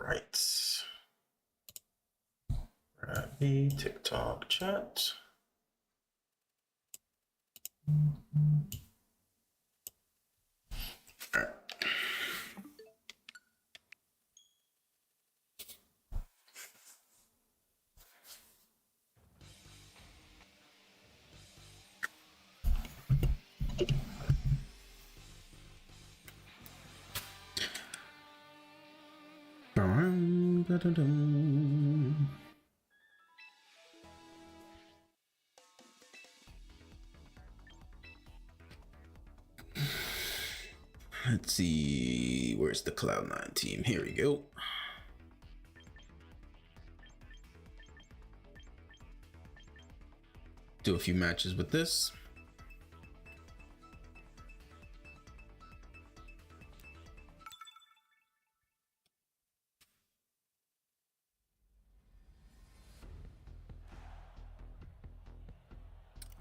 right. Grab the TikTok chat. All right. Let's see, where's the Cloud9 team? Here we go. Do a few matches with this.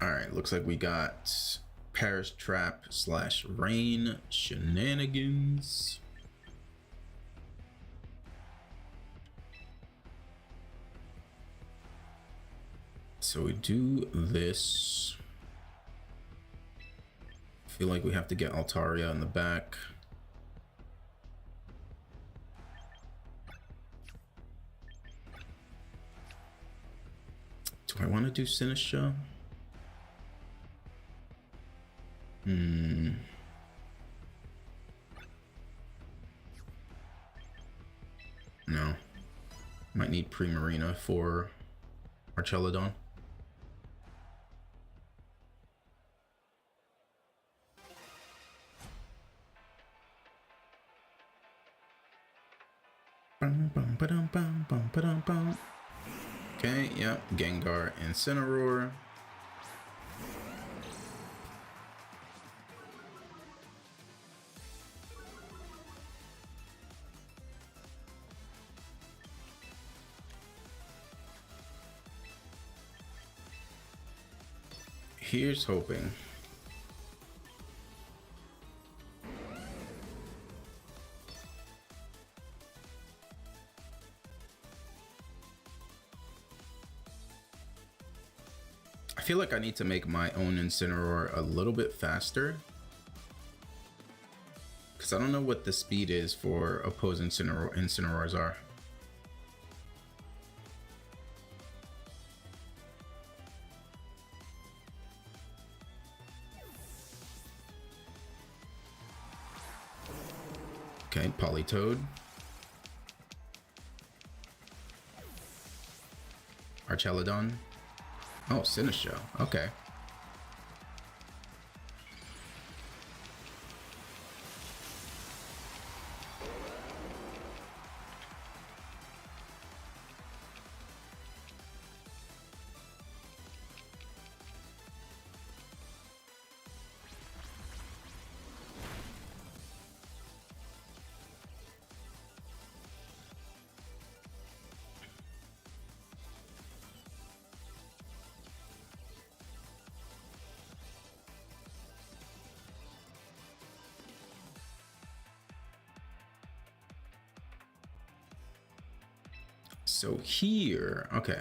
All right, looks like we got Paris Trap / Rain Shenanigans. So we do this. Feel like we have to get Altaria in the back. Do I want to do Sinistra? No. Might need Primarina for Archelodon. Okay, yep, Gengar and Incineroar. Here's hoping. I feel like I need to make my own Incineroar a little bit faster, because I don't know what the speed is for opposing Incineroars are. Okay, Politoed. Archelodon. Oh, Sinistra. Okay. So here, okay.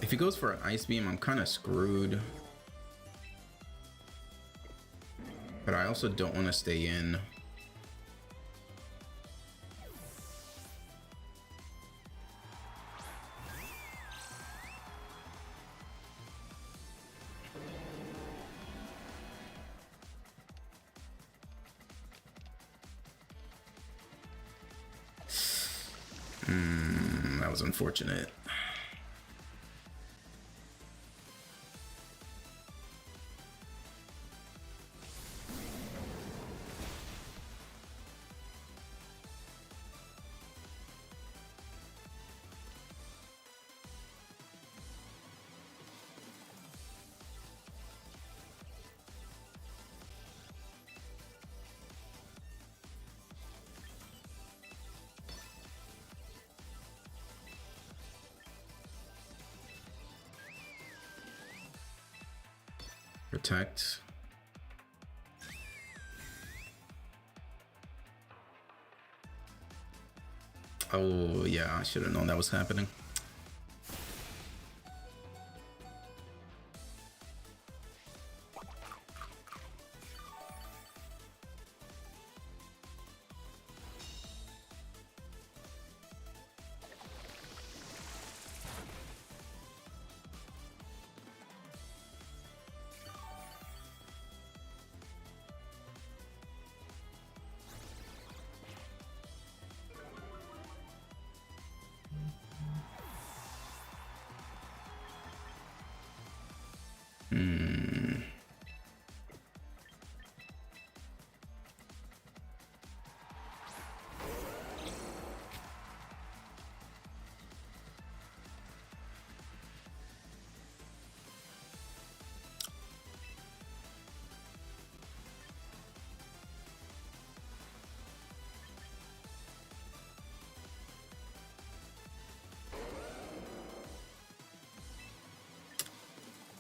If he goes for an Ice Beam, I'm kind of screwed. But I also don't want to stay in. That was unfortunate. Protect. Oh, yeah, I should have known that was happening.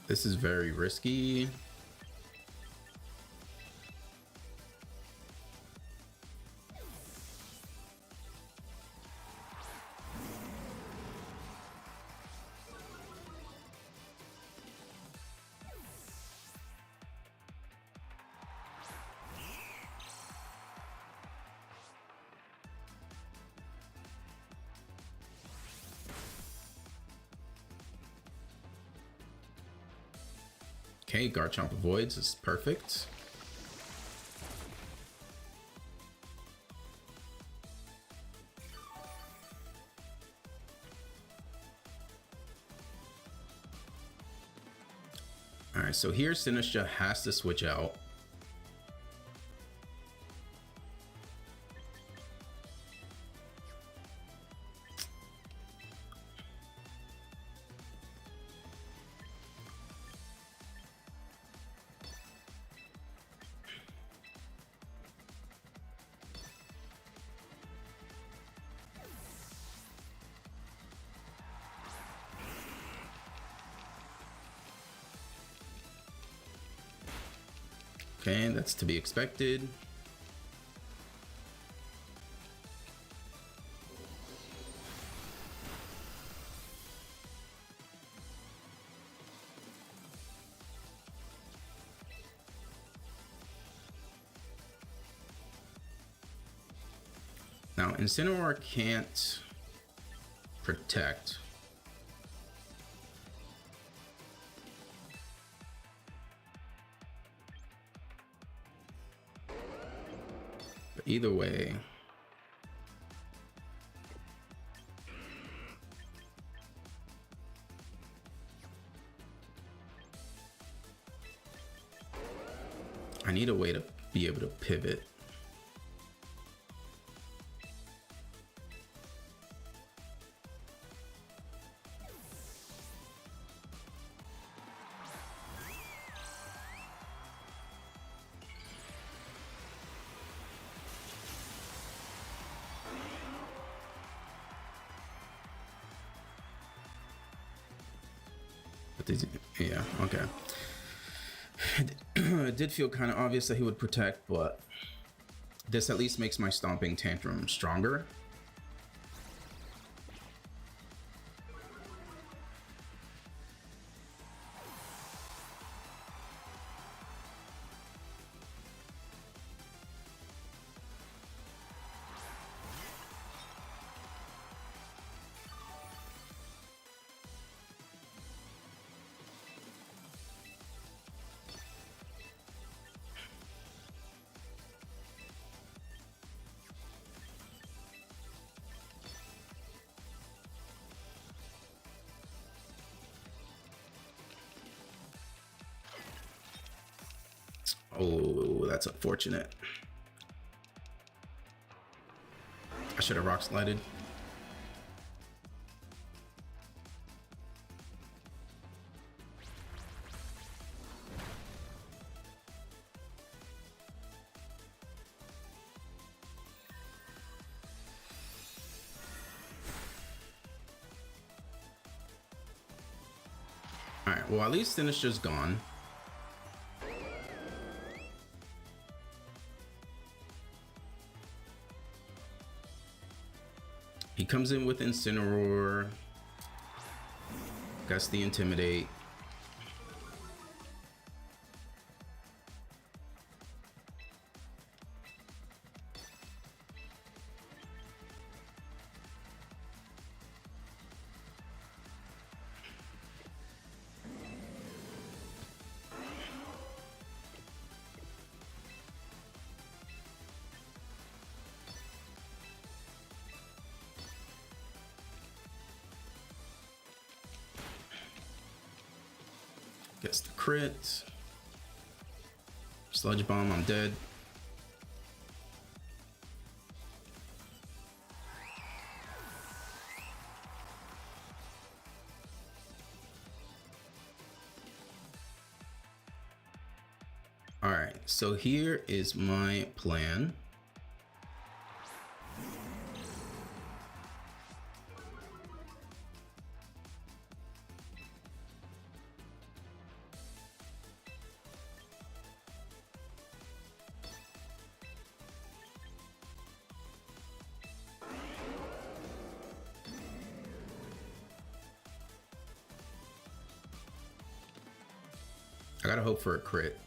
This is very risky. Okay, Garchomp avoids. This is perfect. Alright, so here Sinistcha has to switch out. Okay, that's to be expected. Now, Incineroar can't protect. But either way, I need a way to be able to pivot. But yeah, okay. It did feel kind of obvious that he would protect, but this at least makes my Stomping Tantrum stronger. Oh, that's unfortunate. I should have rock slided. All right, well, at least Sinistcha's gone. comes in with Incineroar. Gets the Intimidate. Gets the crit. Sludge Bomb, I'm dead. All right, so here is my plan. I gotta hope for a crit.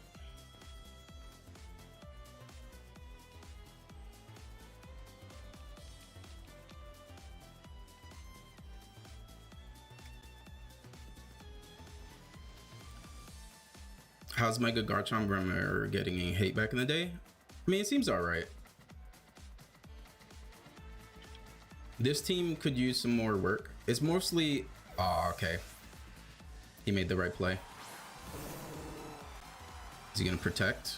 How's Mega Garchomp Grimmar getting any hate back in the day? I mean, it seems alright. This team could use some more work. It's mostly... Oh, okay. He made the right play. Is he gonna protect?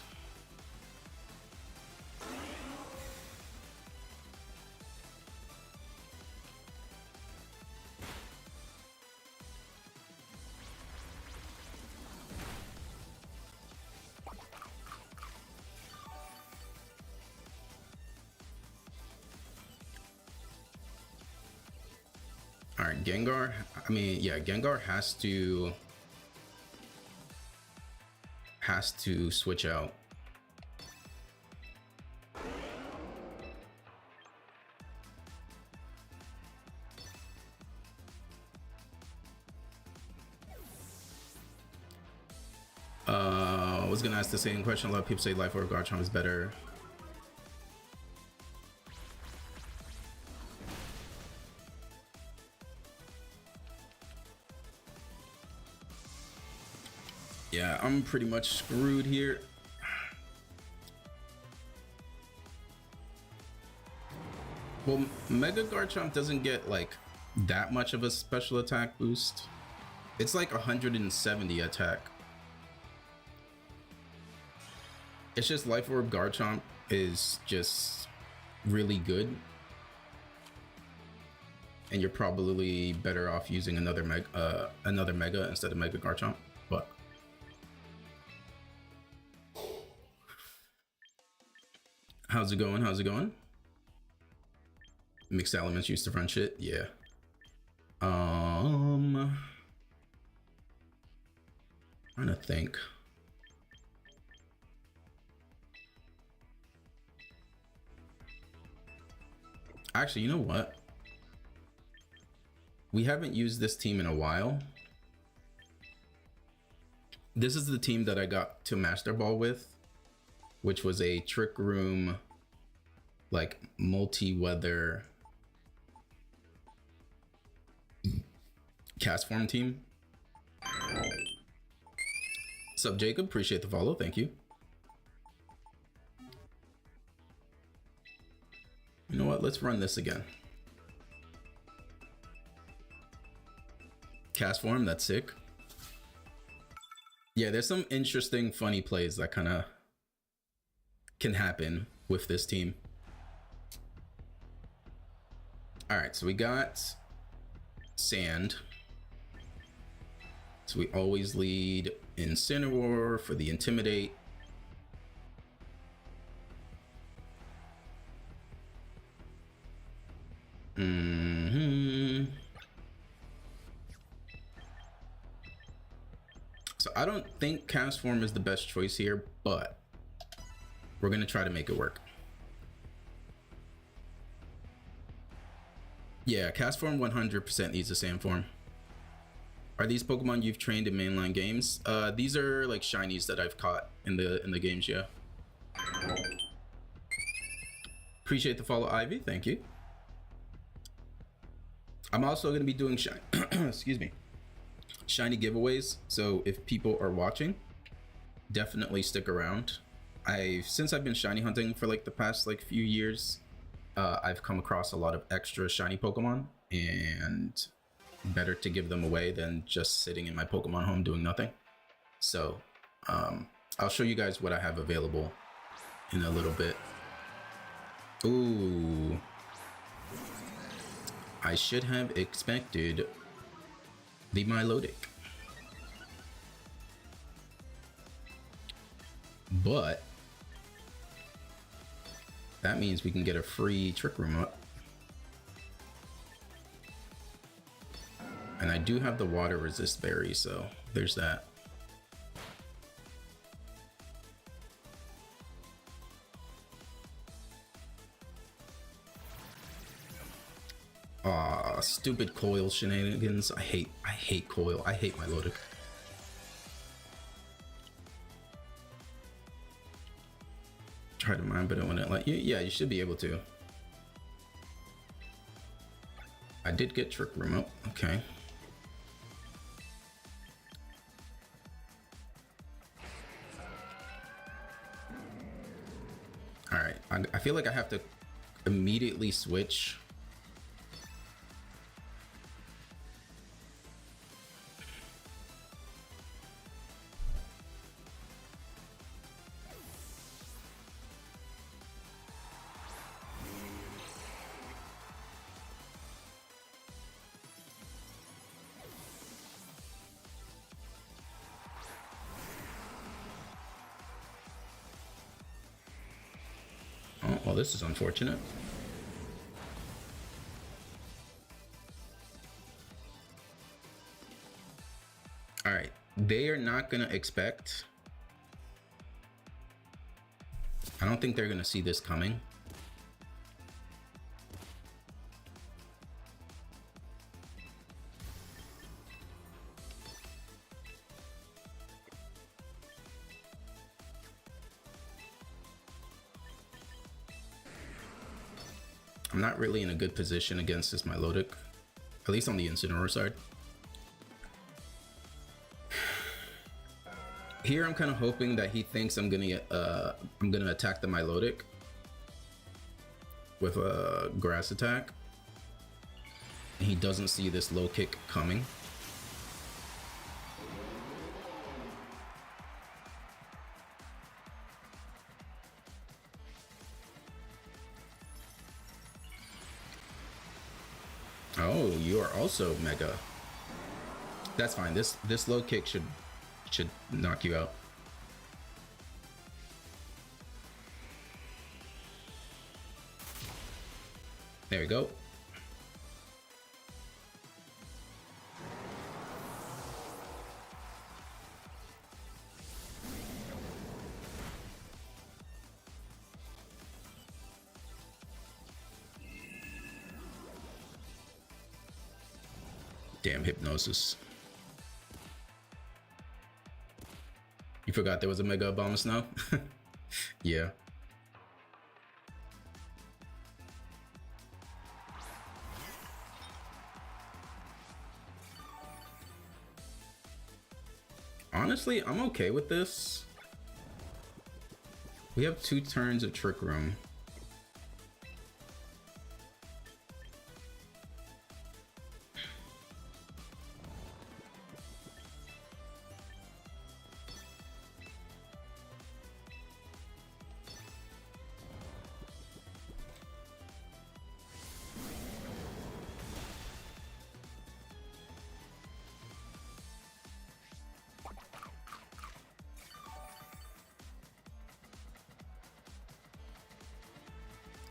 All right, Gengar. I mean, yeah, Gengar has to switch out. I was gonna ask the same question. A lot of people say Life Orb Garchomp is better. Yeah, I'm pretty much screwed here. Well, Mega Garchomp doesn't get like that much of a special attack boost. It's like 170 attack. It's just Life Orb Garchomp is just really good. And you're probably better off using another Mega instead of Mega Garchomp. But how's it going? How's it going? Mixed Elements used to run shit. Yeah. Trying to think. Actually, you know what? We haven't used this team in a while. This is the team that I got to Master Ball with, which was a Trick Room, like multi-weather cast form team. What's up, Jacob? Appreciate the follow. Thank you. You know what? Let's run this again. Cast form, that's sick. Yeah, there's some interesting, funny plays that kind of can happen with this team. All right, so we got Sand. So we always lead Incineroar for the Intimidate. So I don't think Cast Form is the best choice here, but we're gonna try to make it work. Yeah, cast form 100% needs a sand form. Are these Pokemon you've trained in mainline games? These are like shinies that I've caught in the games, yeah. Appreciate the follow, Ivy. Thank you. I'm also going to be doing excuse me, shiny giveaways. So if people are watching, definitely stick around. Since I've been shiny hunting for like the past like few years, I've come across a lot of extra shiny Pokemon, and better to give them away than just sitting in my Pokemon home doing nothing. So I'll show you guys what I have available in a little bit. Ooh, I should have expected the Milotic, but that means we can get a free Trick Room up. And I do have the water resist berry, so there's that. Aw, stupid coil shenanigans. I hate coil. I hate Milotic. Try to mine, but I wouldn't let you. Yeah, you should be able to. I did get Trick Room up. Okay. All right. I feel like I have to immediately switch. Oh, well, this is unfortunate. All right. They are not going to expect. I don't think they're going to see this coming. I'm not really in a good position against this Milotic, at least on the Incineroar side. Here, I'm kind of hoping that he thinks I'm gonna attack the Milotic with a grass attack. And he doesn't see this low kick coming. Oh, you are also Mega. That's fine. This low kick should knock you out. There we go. Damn Hypnosis. You forgot there was a Mega Abomasnow? Yeah. Honestly, I'm okay with this. We have 2 turns of Trick Room.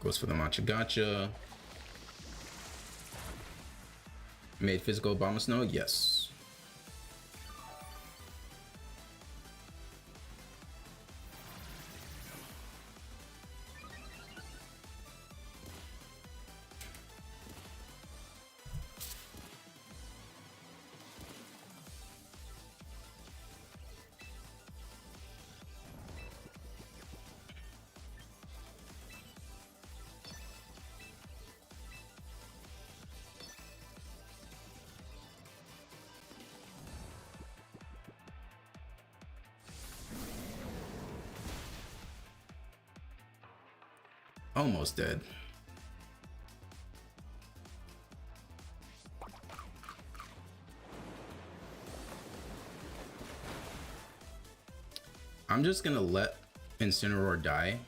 Goes for the Machagacha. Made physical Abomasnow? Yes. Almost dead. I'm just gonna let Incineroar die.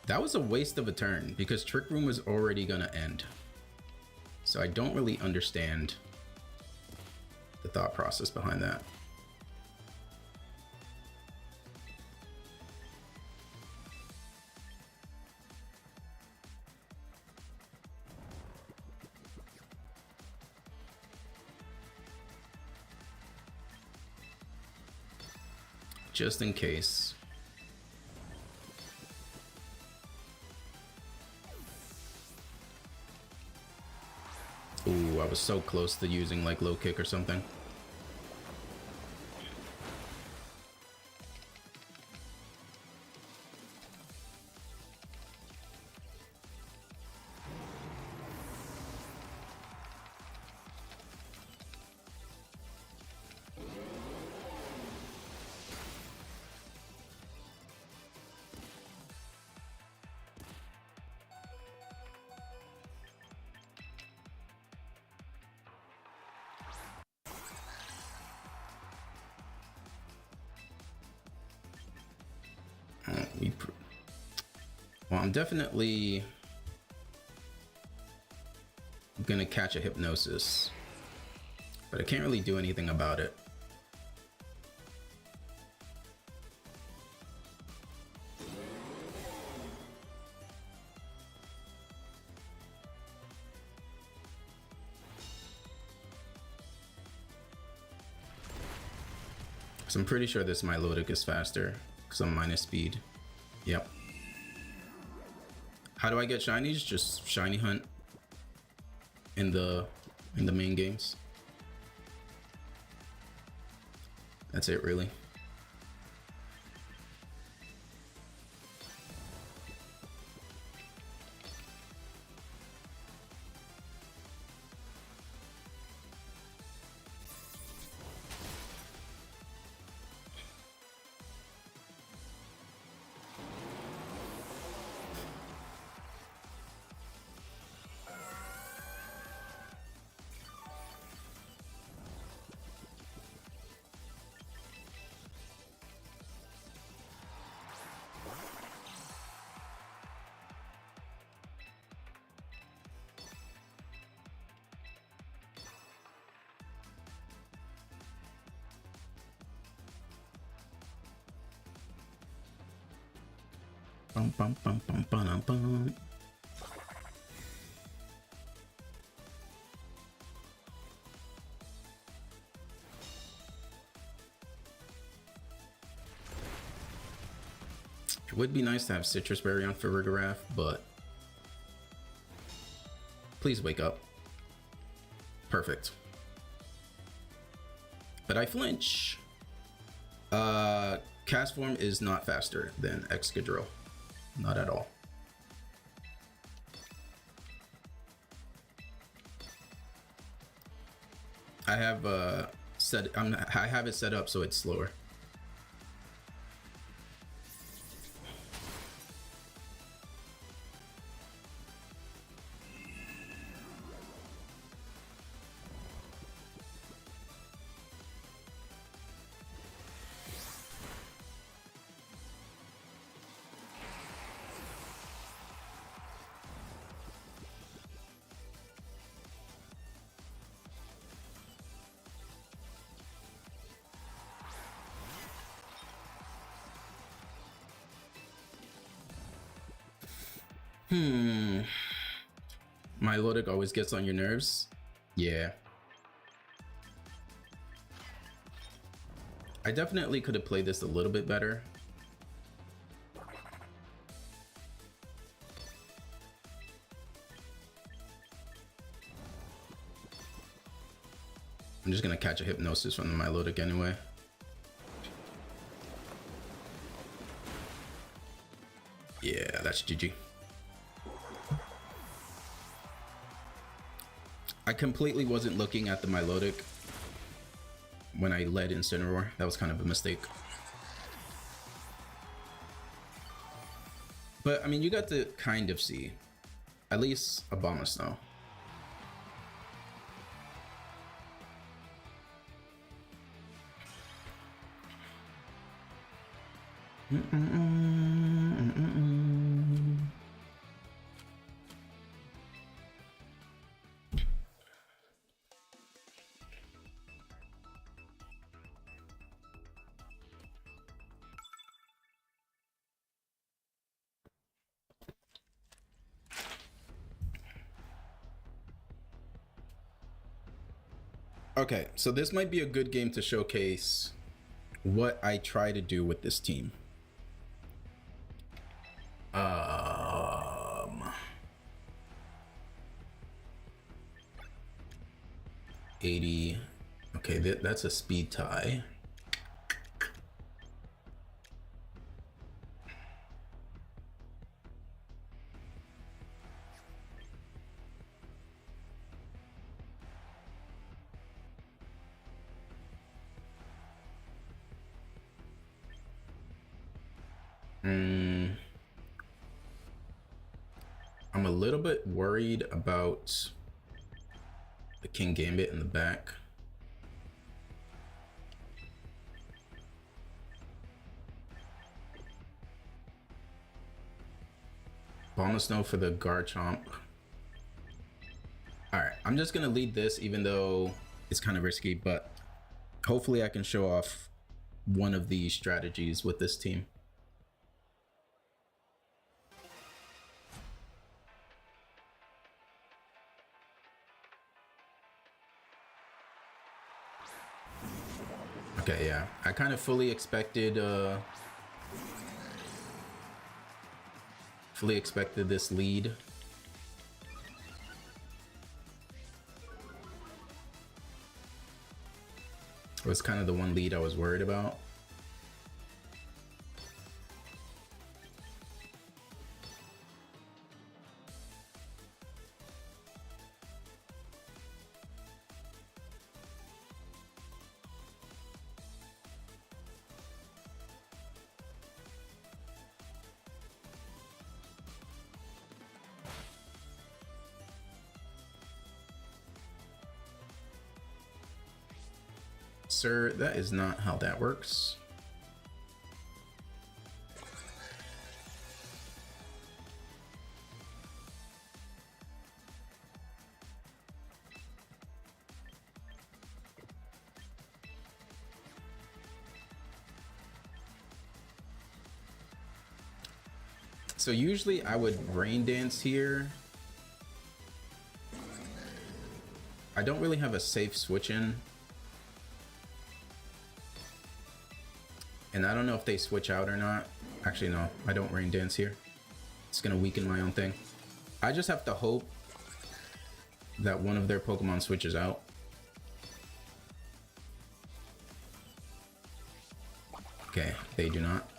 That was a waste of a turn because Trick Room was already gonna end. So I don't really understand the thought process behind that. Just in case. Ooh, I was so close to using like low kick or something. Well, I'm definitely gonna catch a Hypnosis, but I can't really do anything about it. So I'm pretty sure this Milotic is faster because I'm minus speed. Yep. How do I get shinies? Just shiny hunt in the main games. That's it, really. Bum, bum, bum, bum, bum, bum. It would be nice to have Citrus Berry on Farigiraf, but please wake up. Perfect. But I flinch. Castform is not faster than Excadrill. Not at all. I have I have it set up so it's slower. Milotic always gets on your nerves. Yeah. I definitely could have played this a little bit better. I'm just gonna catch a Hypnosis from the Milotic anyway. Yeah, that's GG. I completely wasn't looking at the Milotic when I led Incineroar. That was kind of a mistake. But, I mean, you got to kind of see. At least Abomasnow. Okay, so this might be a good game to showcase what I try to do with this team. 80. Okay, that's a speed tie. I'm a little bit worried about the Kingambit in the back. Abomasnow for the Garchomp. Alright, I'm just gonna lead this even though it's kind of risky, but hopefully I can show off one of these strategies with this team. Okay, yeah, I kind of fully expected this lead. It was kind of the one lead I was worried about. Sir, that is not how that works. So usually I would Rain Dance here. I don't really have a safe switch in. And I don't know if they switch out or not. Actually, no, I don't Rain Dance here. It's gonna weaken my own thing. I just have to hope that one of their Pokemon switches out. Okay, they do not.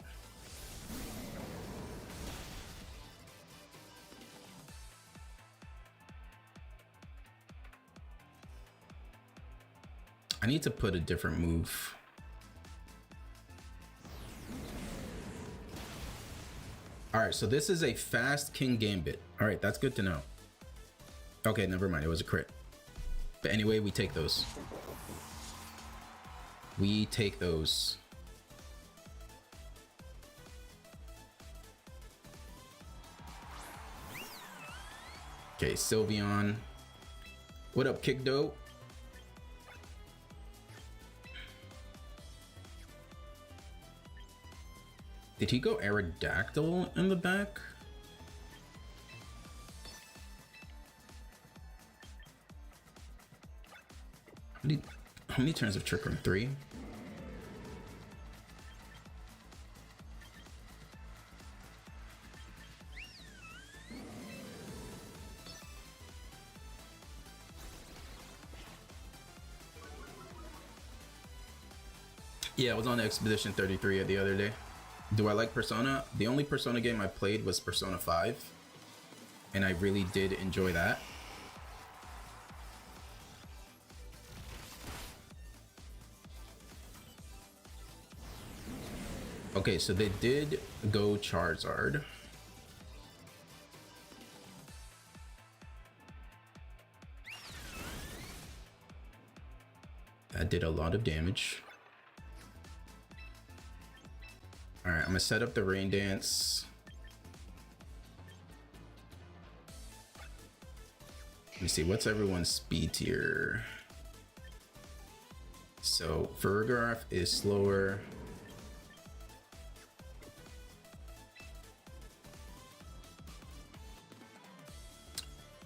I need to put a different move. Alright, so this is a fast Kingambit. Alright, that's good to know. Okay, never mind, it was a crit. But anyway, we take those. We take those. Okay, Sylveon. What up, Kikdo? Did he go Aerodactyl in the back? How many turns of Trick Room? 3? Yeah, I was on Expedition 33 the other day. Do I like Persona? The only Persona game I played was Persona 5, and I really did enjoy that. Okay, so they did go Charizard. That did a lot of damage. All right, I'm gonna set up the Rain Dance. Let me see, what's everyone's speed tier? So Farigiraf is slower.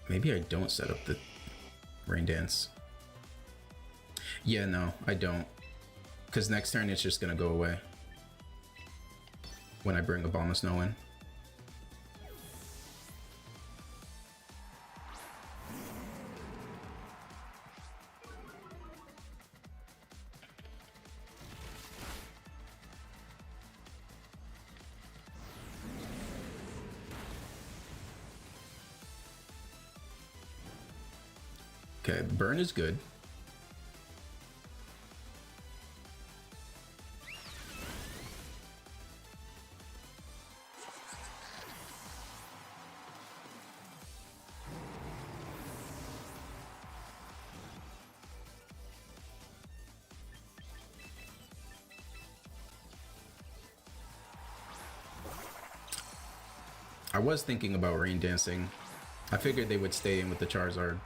Maybe I don't set up the Rain Dance. Yeah, no, I don't. Because next turn it's just gonna go away when I bring Abomasnow in. Okay, burn is good. I was thinking about Rain Dancing. I figured they would stay in with the Charizard.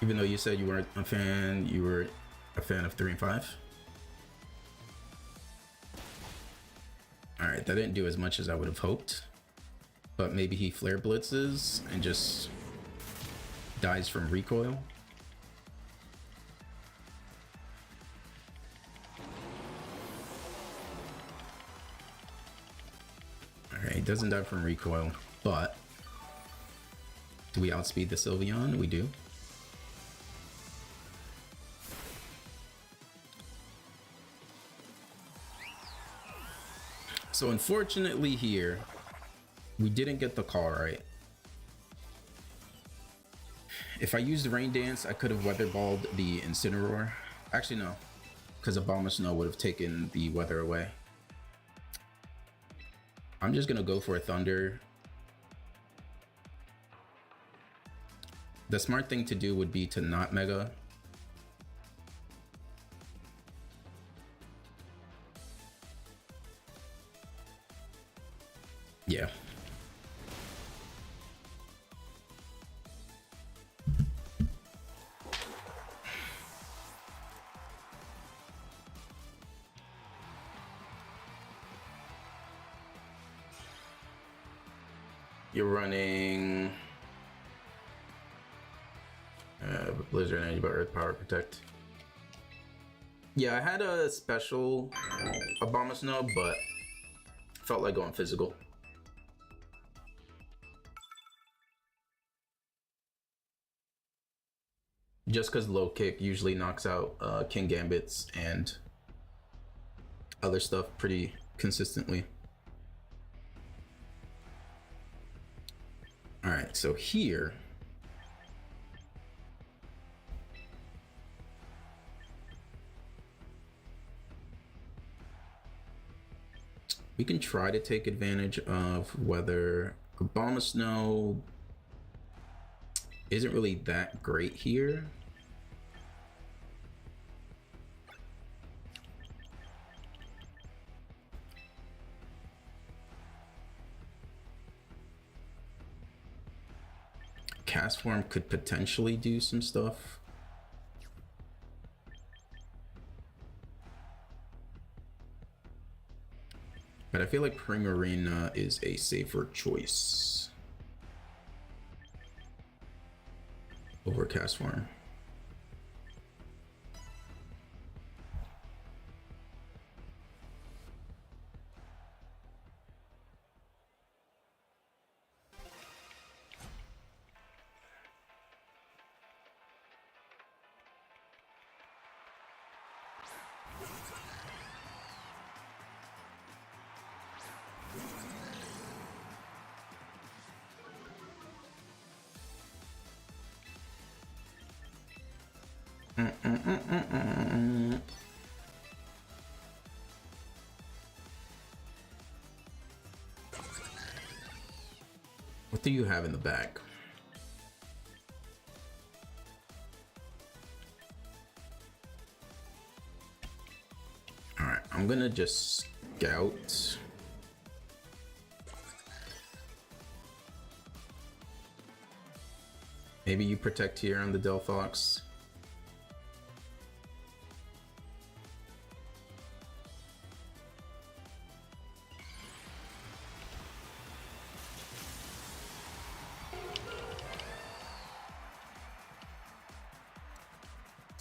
Even though you said you weren't a fan, you were a fan of 3 and 5. Alright, that didn't do as much as I would have hoped. But maybe he flare blitzes and just dies from recoil. Alright, he doesn't die from recoil, but do we outspeed the Sylveon? We do. So unfortunately here, we didn't get the call right. If I used Rain Dance, I could have Weather Balled the Incineroar. Actually, no, because Abomasnow would have taken the weather away. I'm just gonna go for a Thunder. The smart thing to do would be to not Mega. Yeah. You're running Blizzard Energy, but Earth Power Protect. Yeah, I had a special Abomasnow, but felt like going physical. Just because low kick usually knocks out King Gambits and other stuff pretty consistently. All right, so here we can try to take advantage of whether Abomasnow isn't really that great here. Castform could potentially do some stuff. But I feel like Primarina is a safer choice over Castform. What do you have in the bag? Alright, I'm gonna just scout. Maybe you protect here on the Delphox.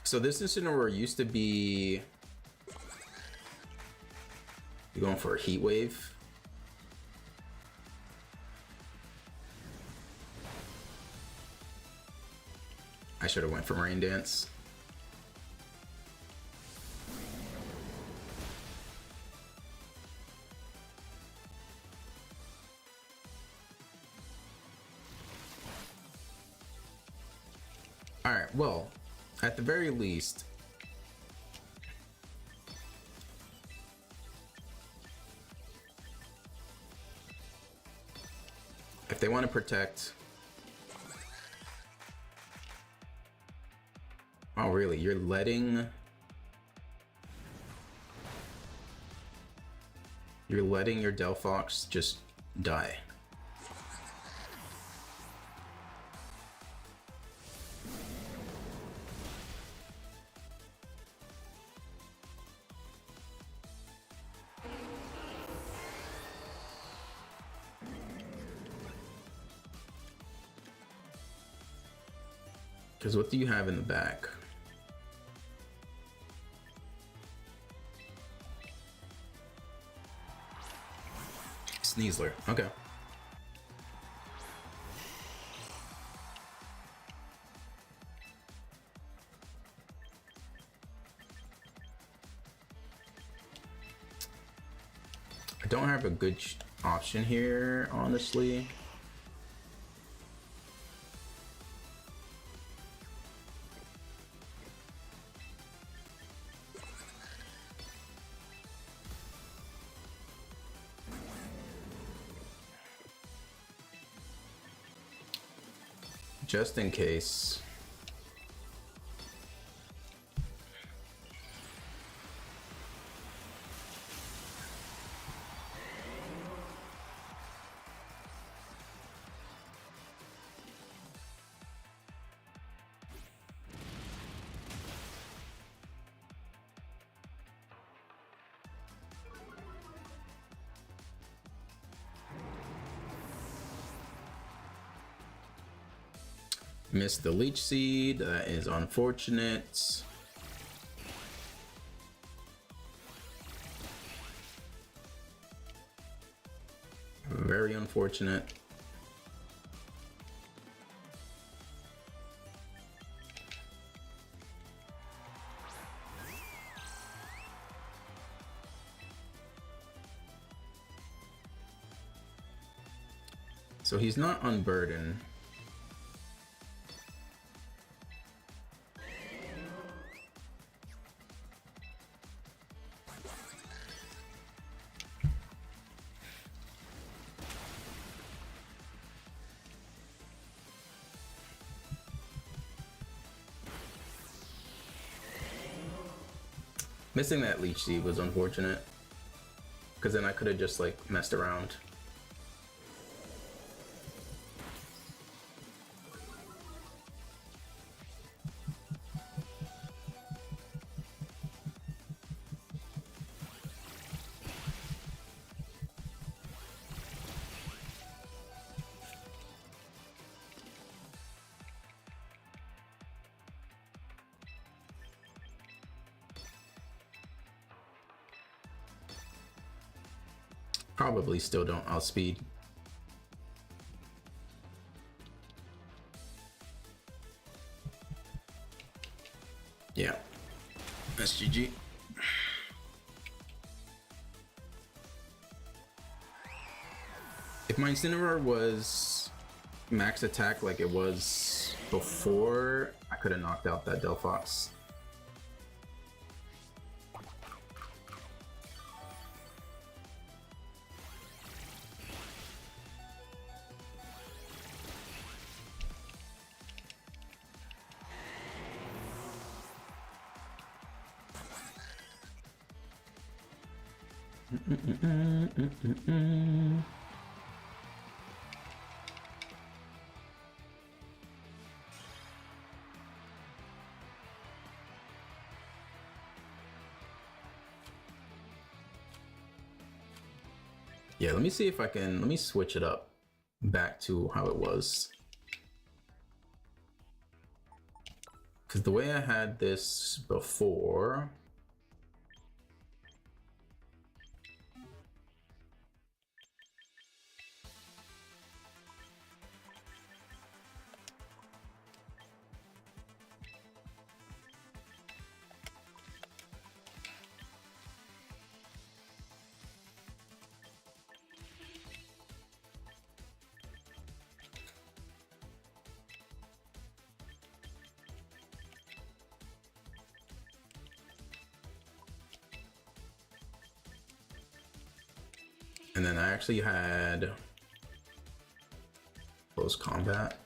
So this Incineroar used to be... You're going for a Heat Wave. I should have went for Rain Dance. Alright, well, at the very least, if they want to protect... Oh, really? You're letting your Delphox just die. Because what do you have in the back? Sneasler, okay. I don't have a good option here, honestly. Just in case. Missed the Leech Seed, that is unfortunate. Very unfortunate. So he's not unburdened. Missing that Leech Seed was unfortunate, because then I could have just like messed around. Probably still don't outspeed. Yeah, that's GG. my Incineroar was max attack like it was before, I could have knocked out that Delphox. Yeah, let me see if I can, let me switch it up back to how it was. Because the way I had this before, and then I actually had close combat.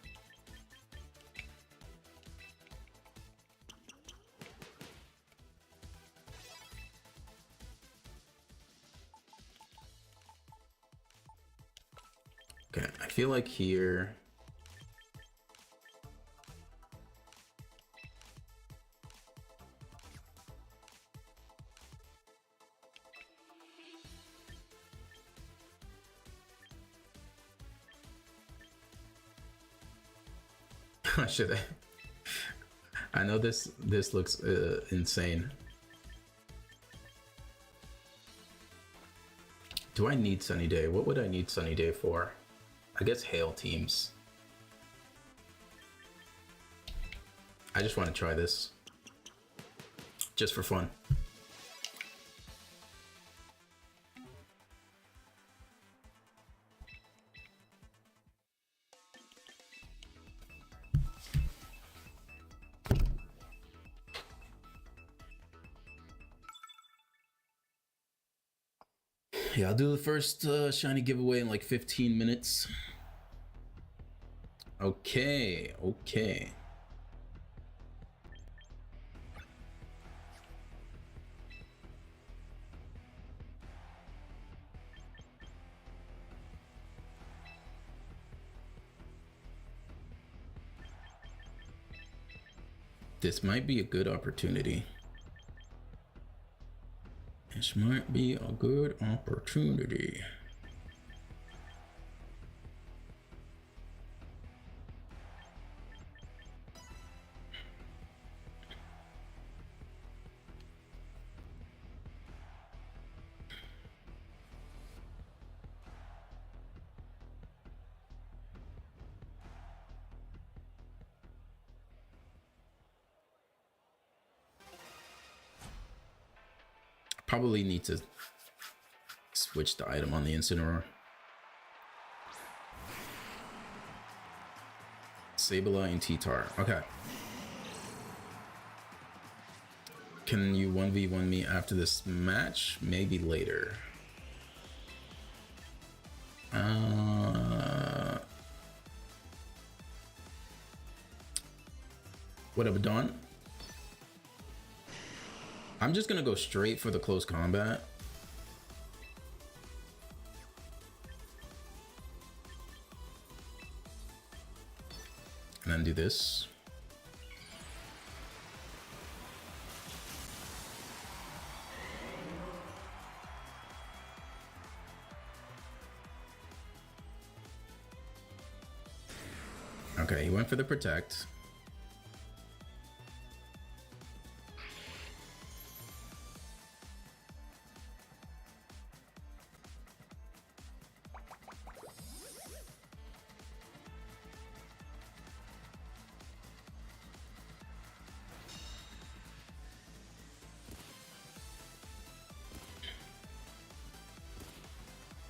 Okay, I feel like here should I know this looks insane. Do I need Sunny Day? What would I need Sunny Day for? I guess hail teams. I just want to try this just for fun. Yeah, I'll do the first shiny giveaway in like 15 minutes. Okay, okay. This might be a good opportunity. This might be a good opportunity. Probably need to switch the item on the Incineroar. Sableye and T-Tar. Okay. Can you 1v1 me after this match? Maybe later. What up, Dawn? I'm just gonna go straight for the close combat. And then do this. Okay, he went for the protect.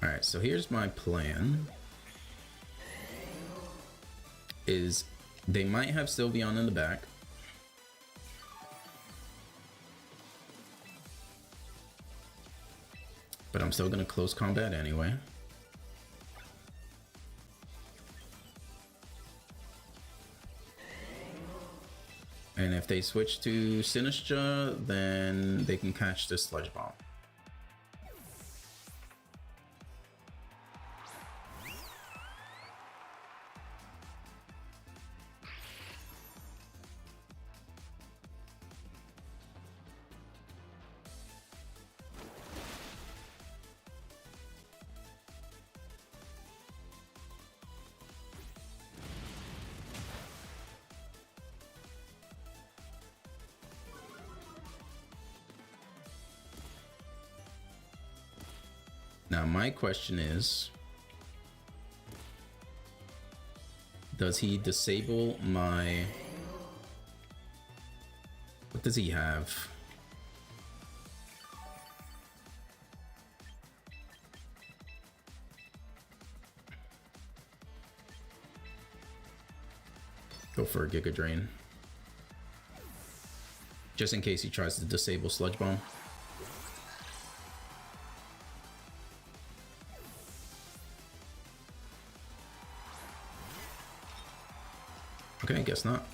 Alright, so here's my plan. is they might have Sylveon in the back. But I'm still gonna close combat anyway. And if they switch to Sinistcha, then they can catch the Sludge Bomb. Now, my question is, does he disable my... What does he have? Go for a Giga Drain. Just in case he tries to disable Sludge Bomb. Okay, I guess not.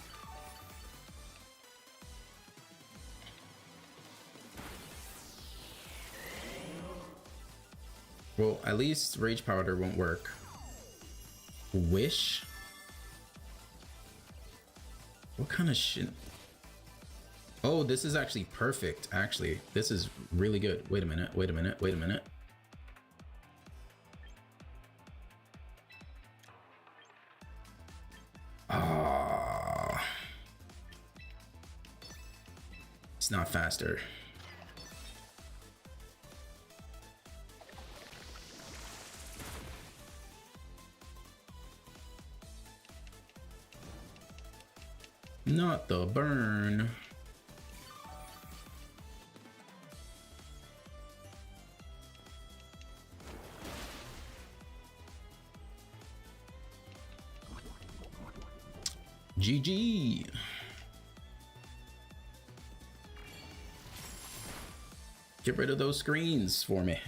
Well, at least Rage Powder won't work. Wish? What kind of shit? Oh, this is actually perfect, actually. This is really good. Wait a minute, wait a minute, wait a minute. It's not faster. Not the burn. GG. Get rid of those screens for me.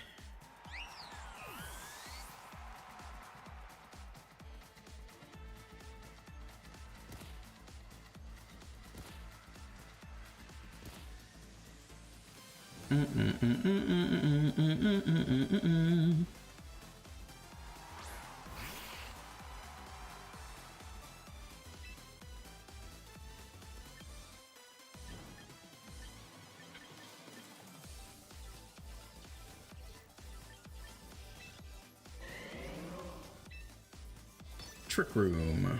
Trick Room.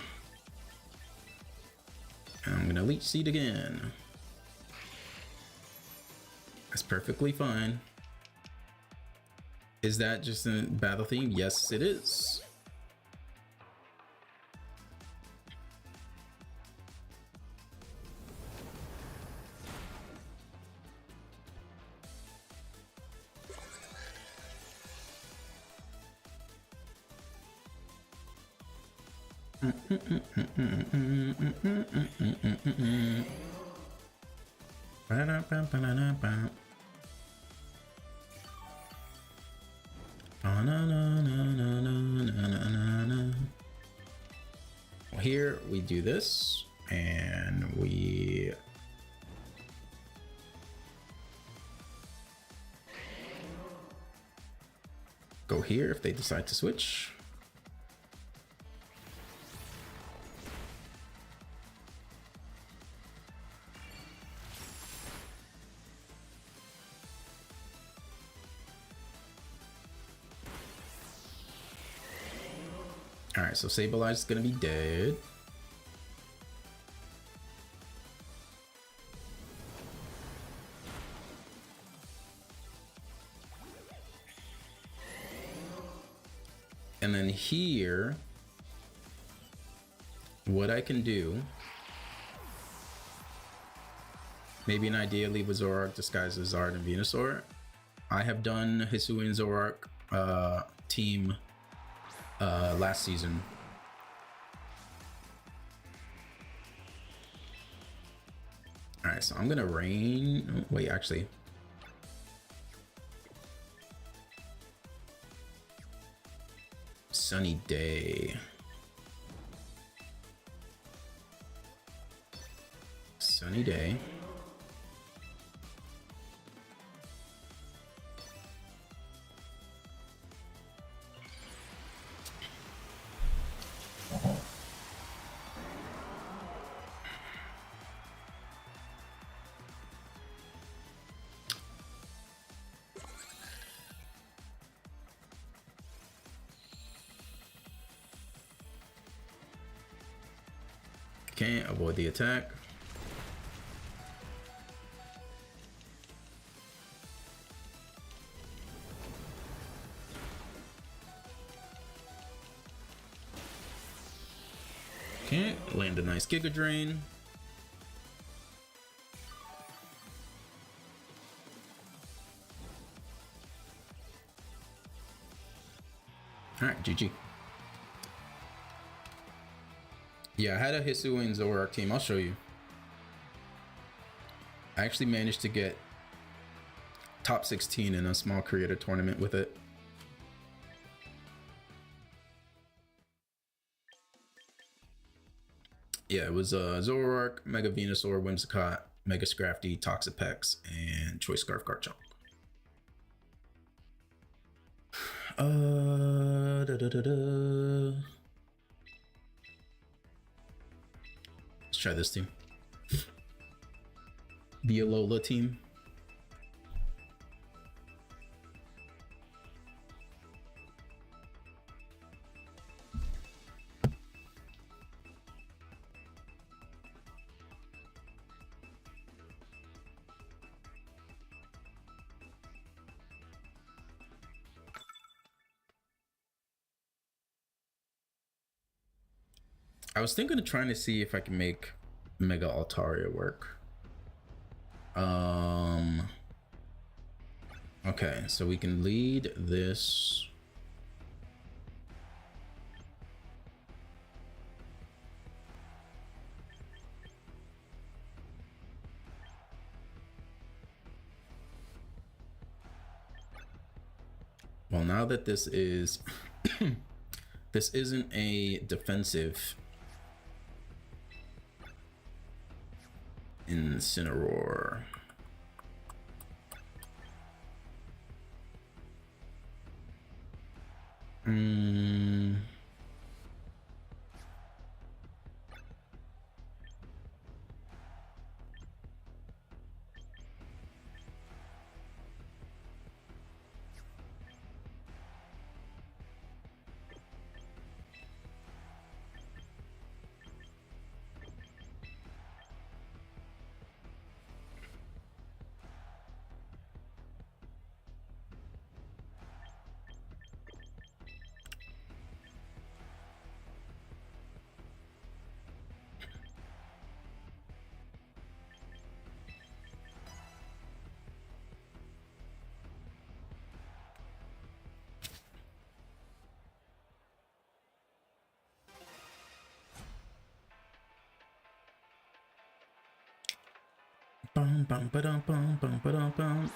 I'm gonna Leech Seed again. That's perfectly fine. Is that just a battle theme? Yes, it is. Here we do this, and we go here if they decide to switch. All right, so Sableye is gonna be dead. And then here, what I can do, maybe an idea, leave a Zoroark disguised as Zard and Venusaur. I have done Hisuian Zoroark team last season. Alright, so I'm gonna rain. Wait, actually. Sunny day. Sunny day. Can't avoid the attack. Can't land a nice Giga Drain. Alright, GG. Yeah, I had a Hisuian Zoroark team. I'll show you. I actually managed to get top 16 in a small creator tournament with it. Yeah, it was Zoroark, Mega Venusaur, Whimsicott, Mega Scrafty, Toxapex, and Choice Scarf Garchomp. Let's try this team. The Alola team. I was thinking of trying to see if I can make Mega Altaria work. Okay, so we can lead this. Well, now that this is this isn't a defensive Incineroar. Bum, bum, ba-dum, bum, bum, ba-dum, bum.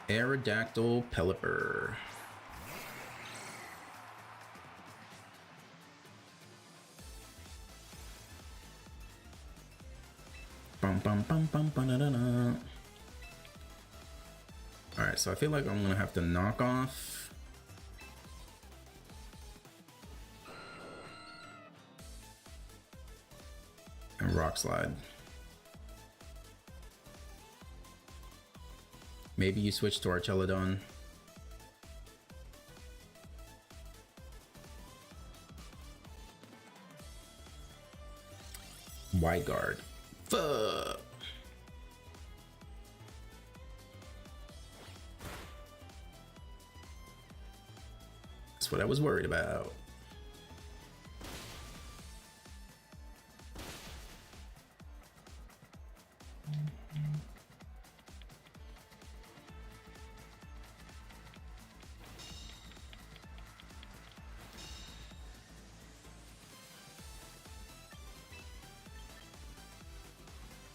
Aerodactyl Pelipper. Bum, bum, bum, bum, ba-da-da-da. Alright, so I feel like I'm gonna have to knock off and Rock Slide. Maybe you switch to Archelodon. Wide Guard. Fuck. That's what I was worried about.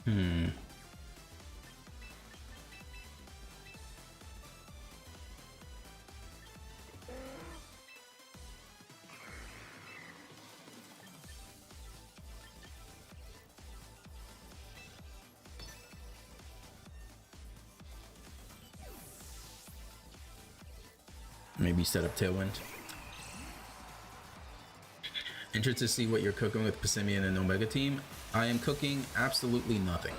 Hmm. Maybe set up Tailwind. Interested to see what you're cooking with Passimian and Omega team. I am cooking absolutely nothing.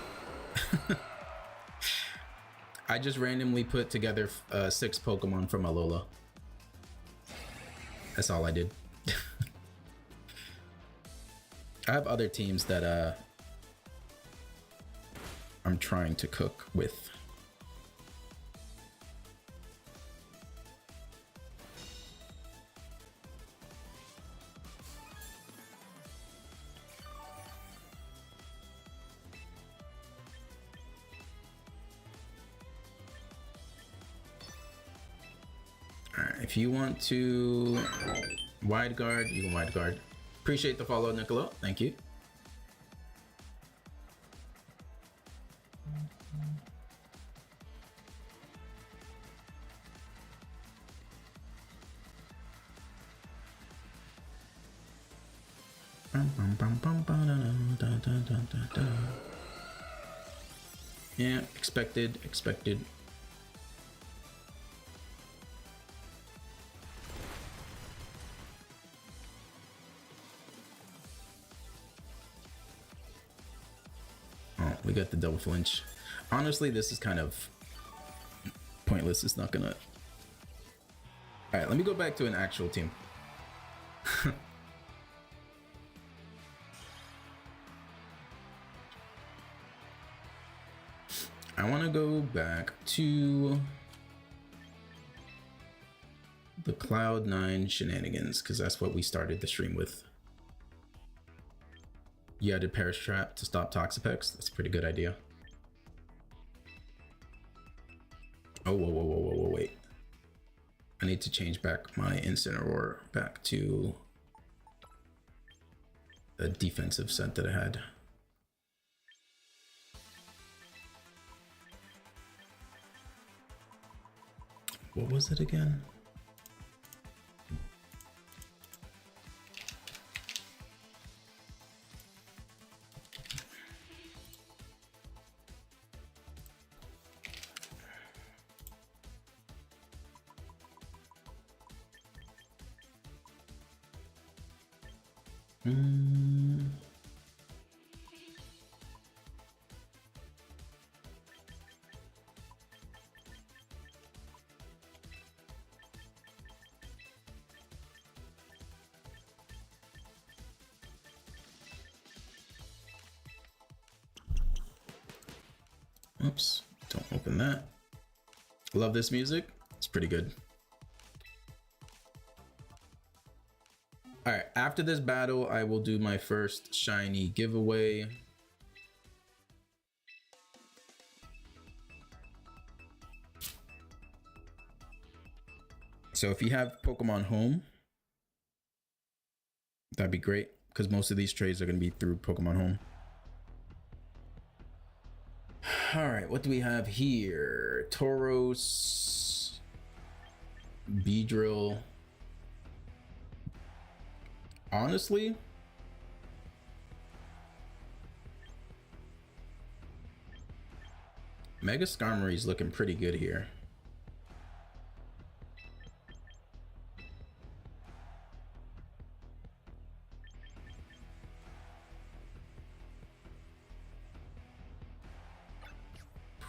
I just randomly put together 6 Pokemon from Alola. That's all I did. I have other teams that I'm trying to cook with. If you want to wide guard, you can wide guard. Appreciate the follow, Niccolo. Thank you. Yeah, expected. We got the double flinch. Honestly, this is kind of pointless. It's not gonna... Alright, let me go back to an actual team. I want to go back to the Cloud9 shenanigans, because that's what we started the stream with. You added Perish Trap to stop Toxapex. That's a pretty good idea. Oh, whoa, wait. I need to change back my Incineroar back to the defensive set that I had. What was it again? Oops, don't open that. Love this music. It's pretty good. All right, after this battle, I will do my first shiny giveaway. So if you have Pokemon Home, that'd be great, because most of these trades are going to be through Pokemon Home. All right, what do we have here? Tauros, Beedrill. Honestly, Mega Skarmory is looking pretty good here.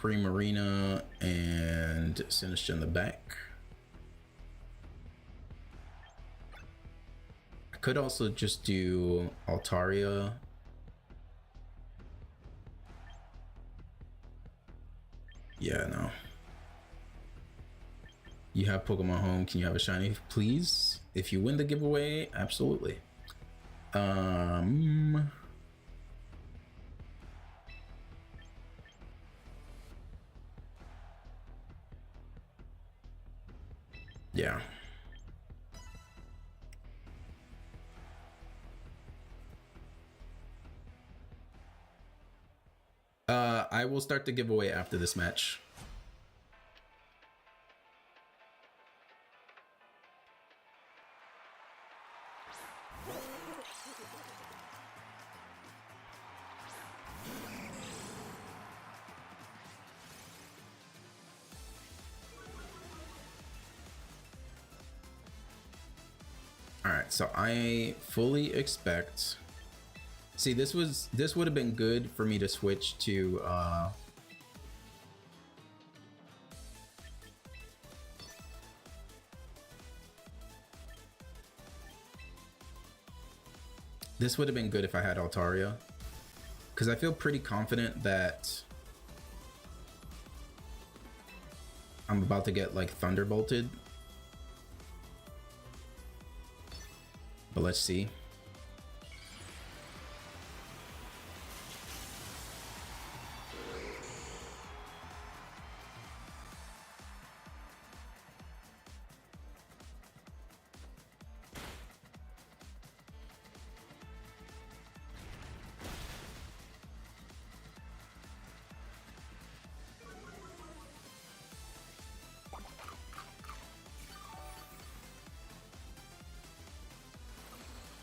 Primarina and Sinistcha in the back. I could also just do Altaria. Yeah, no. You have Pokemon Home. Can you have a shiny, please? If you win the giveaway, absolutely. Yeah. I will start the giveaway after this match. Alright, so I fully expect... See, this would have been good for me to switch to this would have been good if I had Altaria, because I feel pretty confident that I'm about to get like Thunderbolted. But let's see.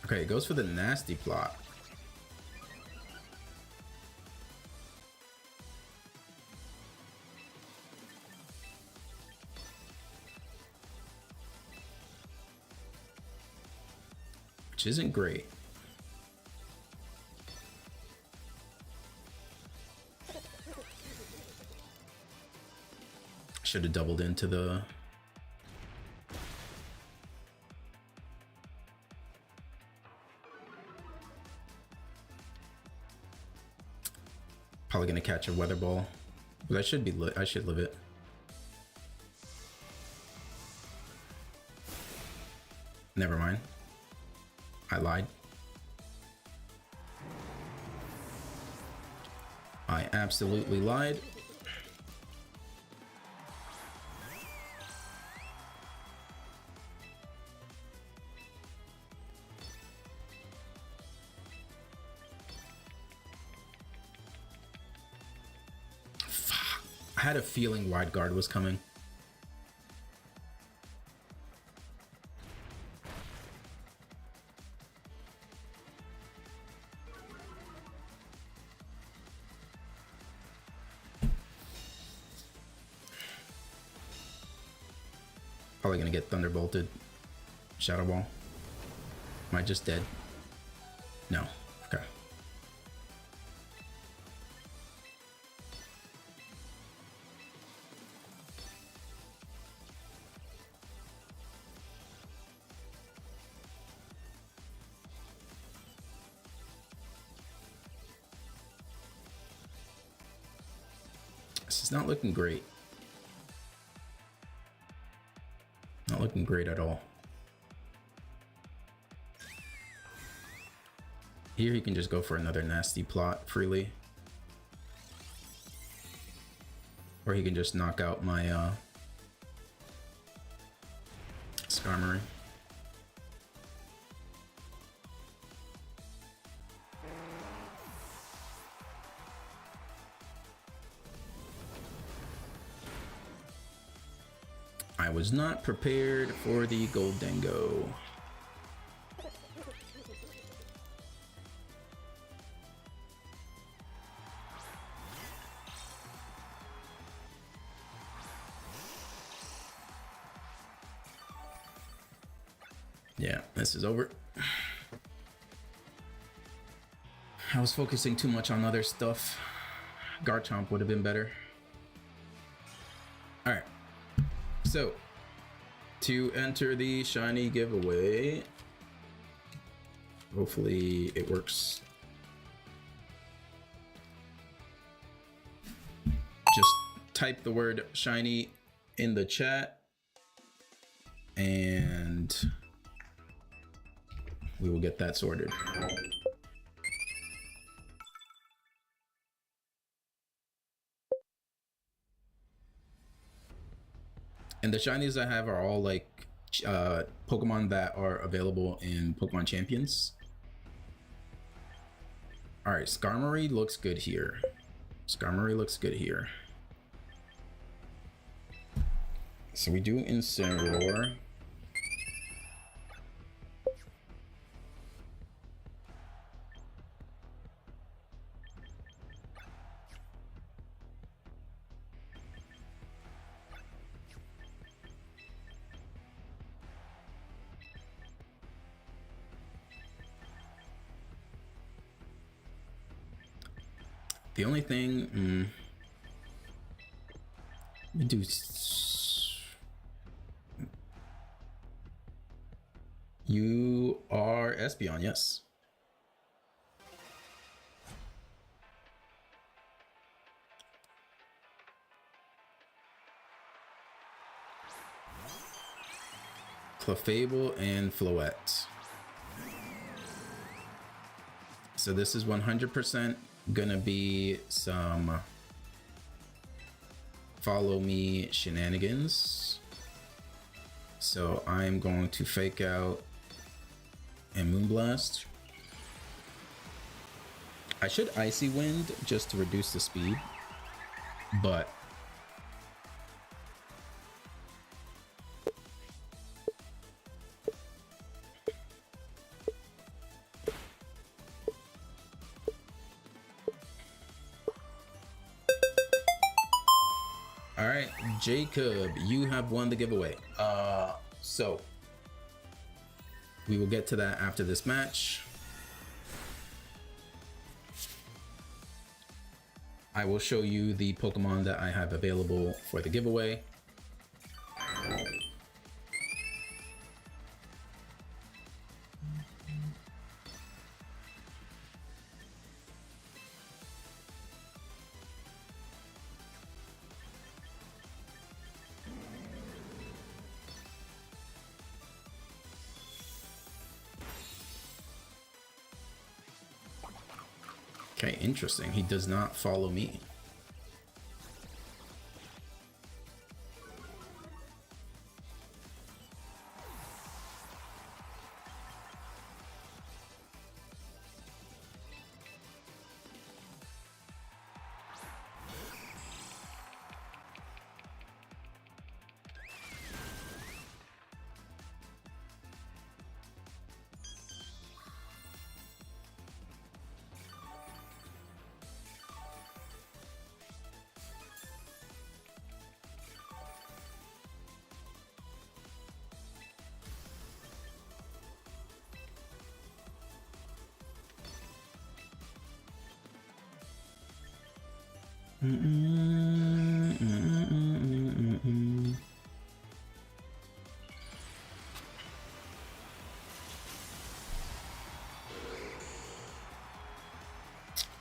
Okay, it goes for the nasty plot. Which isn't great. Should have doubled into the... Probably gonna catch a weather ball, but I should be I should live it. Never mind. I lied. I absolutely lied. I had a feeling wide guard was coming. Probably gonna get Thunderbolted. Shadow Ball. Am I just dead? No. Okay. This is not looking great. Not looking great at all. Here he can just go for another nasty plot freely. Or he can just knock out my Skarmory. I was not prepared for the Goldengo. Yeah, this is over. I was focusing too much on other stuff. Garchomp would have been better. Alright. So, to enter the shiny giveaway, hopefully it works. Just type the word shiny in the chat and we will get that sorted. And the shinies I have are all like Pokemon that are available in Pokemon Champions. All right, Skarmory looks good here. Skarmory looks good here. So we do Incineroar. The only thing, we do. You are Espeon, yes. Clefable and Floette. So this is 100% gonna be some follow me shenanigans. So I'm going to fake out and Moonblast. I should Icy Wind just to reduce the speed, but all right, Jacob, you have won the giveaway. So we will get to that after this match. I will show you the Pokemon that I have available for the giveaway. Okay, interesting. He does not follow me.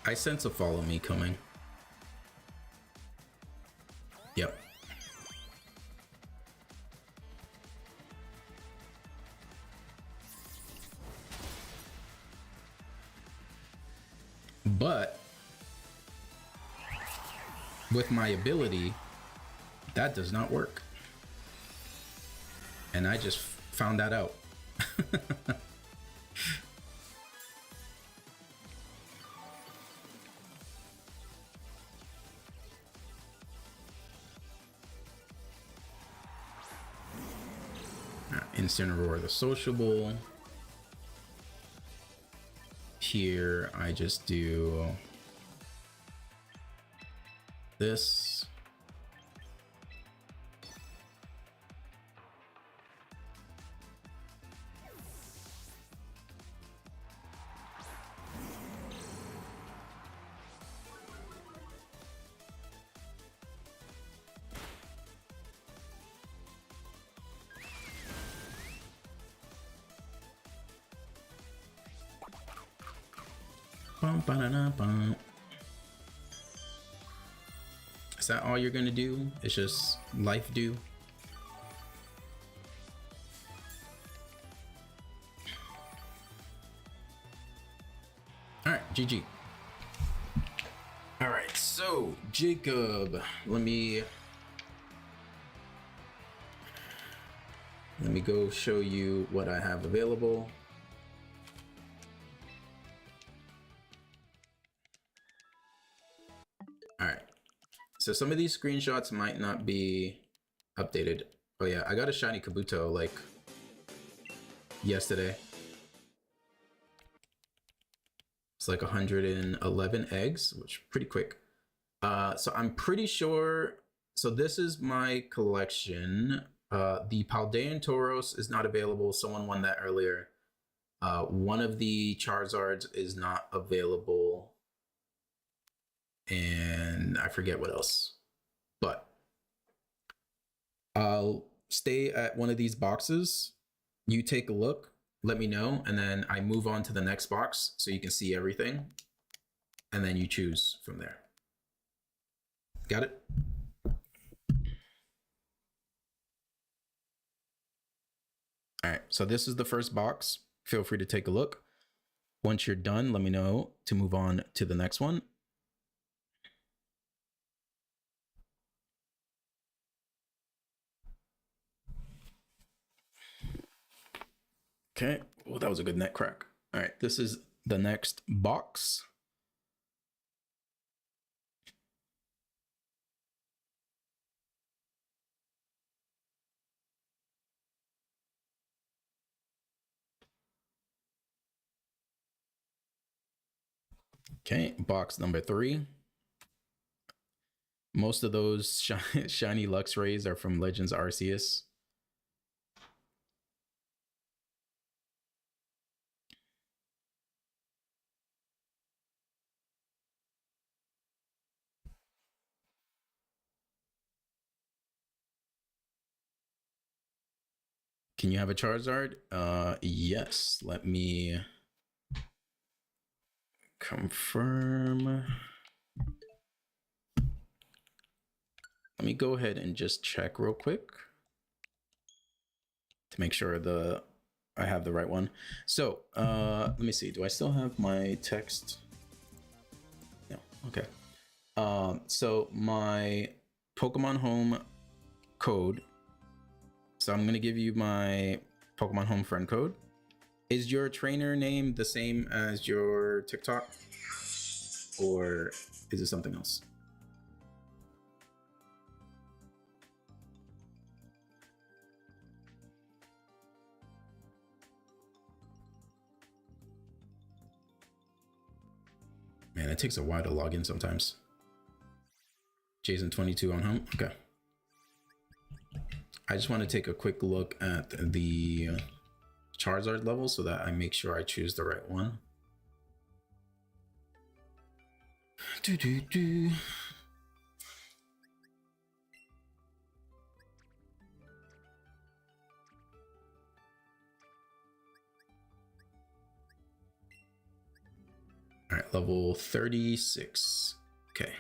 I sense a follow me coming. Yep. But with my ability, that does not work. And I just found that out. Incineroar the sociable. Here I just do this. Is that all you're gonna do? It's just life do? Alright, GG. Alright, so Jacob, let me go show you what I have available. So some of these screenshots might not be updated. Oh yeah, I got a shiny Kabuto like yesterday. It's like 111 eggs, which pretty quick. So I'm pretty sure. So this is my collection. The Paldean Tauros is not available. Someone won that earlier. One of the Charizards is not available. And I forget what else. But I'll stay at one of these boxes. You take a look, let me know, and then I move on to the next box so you can see everything. And then you choose from there. Got it? All right, so this is the first box. Feel free to take a look. Once you're done, let me know to move on to the next one. Okay, well, that was a good neck crack. All right, this is the next box. Okay, box number 3. Most of those shiny Luxrays are from Legends Arceus. Can you have a Charizard? Yes. Let me confirm. Let me go ahead and just check real quick to make sure I have the right one. So let me see. Do I still have my text? No. Okay. So my Pokemon Home code. So I'm gonna give you my Pokemon Home friend code. Is your trainer name the same as your TikTok, or is it something else? Man, it takes a while to log in sometimes. Jason22 on home. Okay. I just want to take a quick look at the Charizard level so that I make sure I choose the right one. All right, level 36. Okay.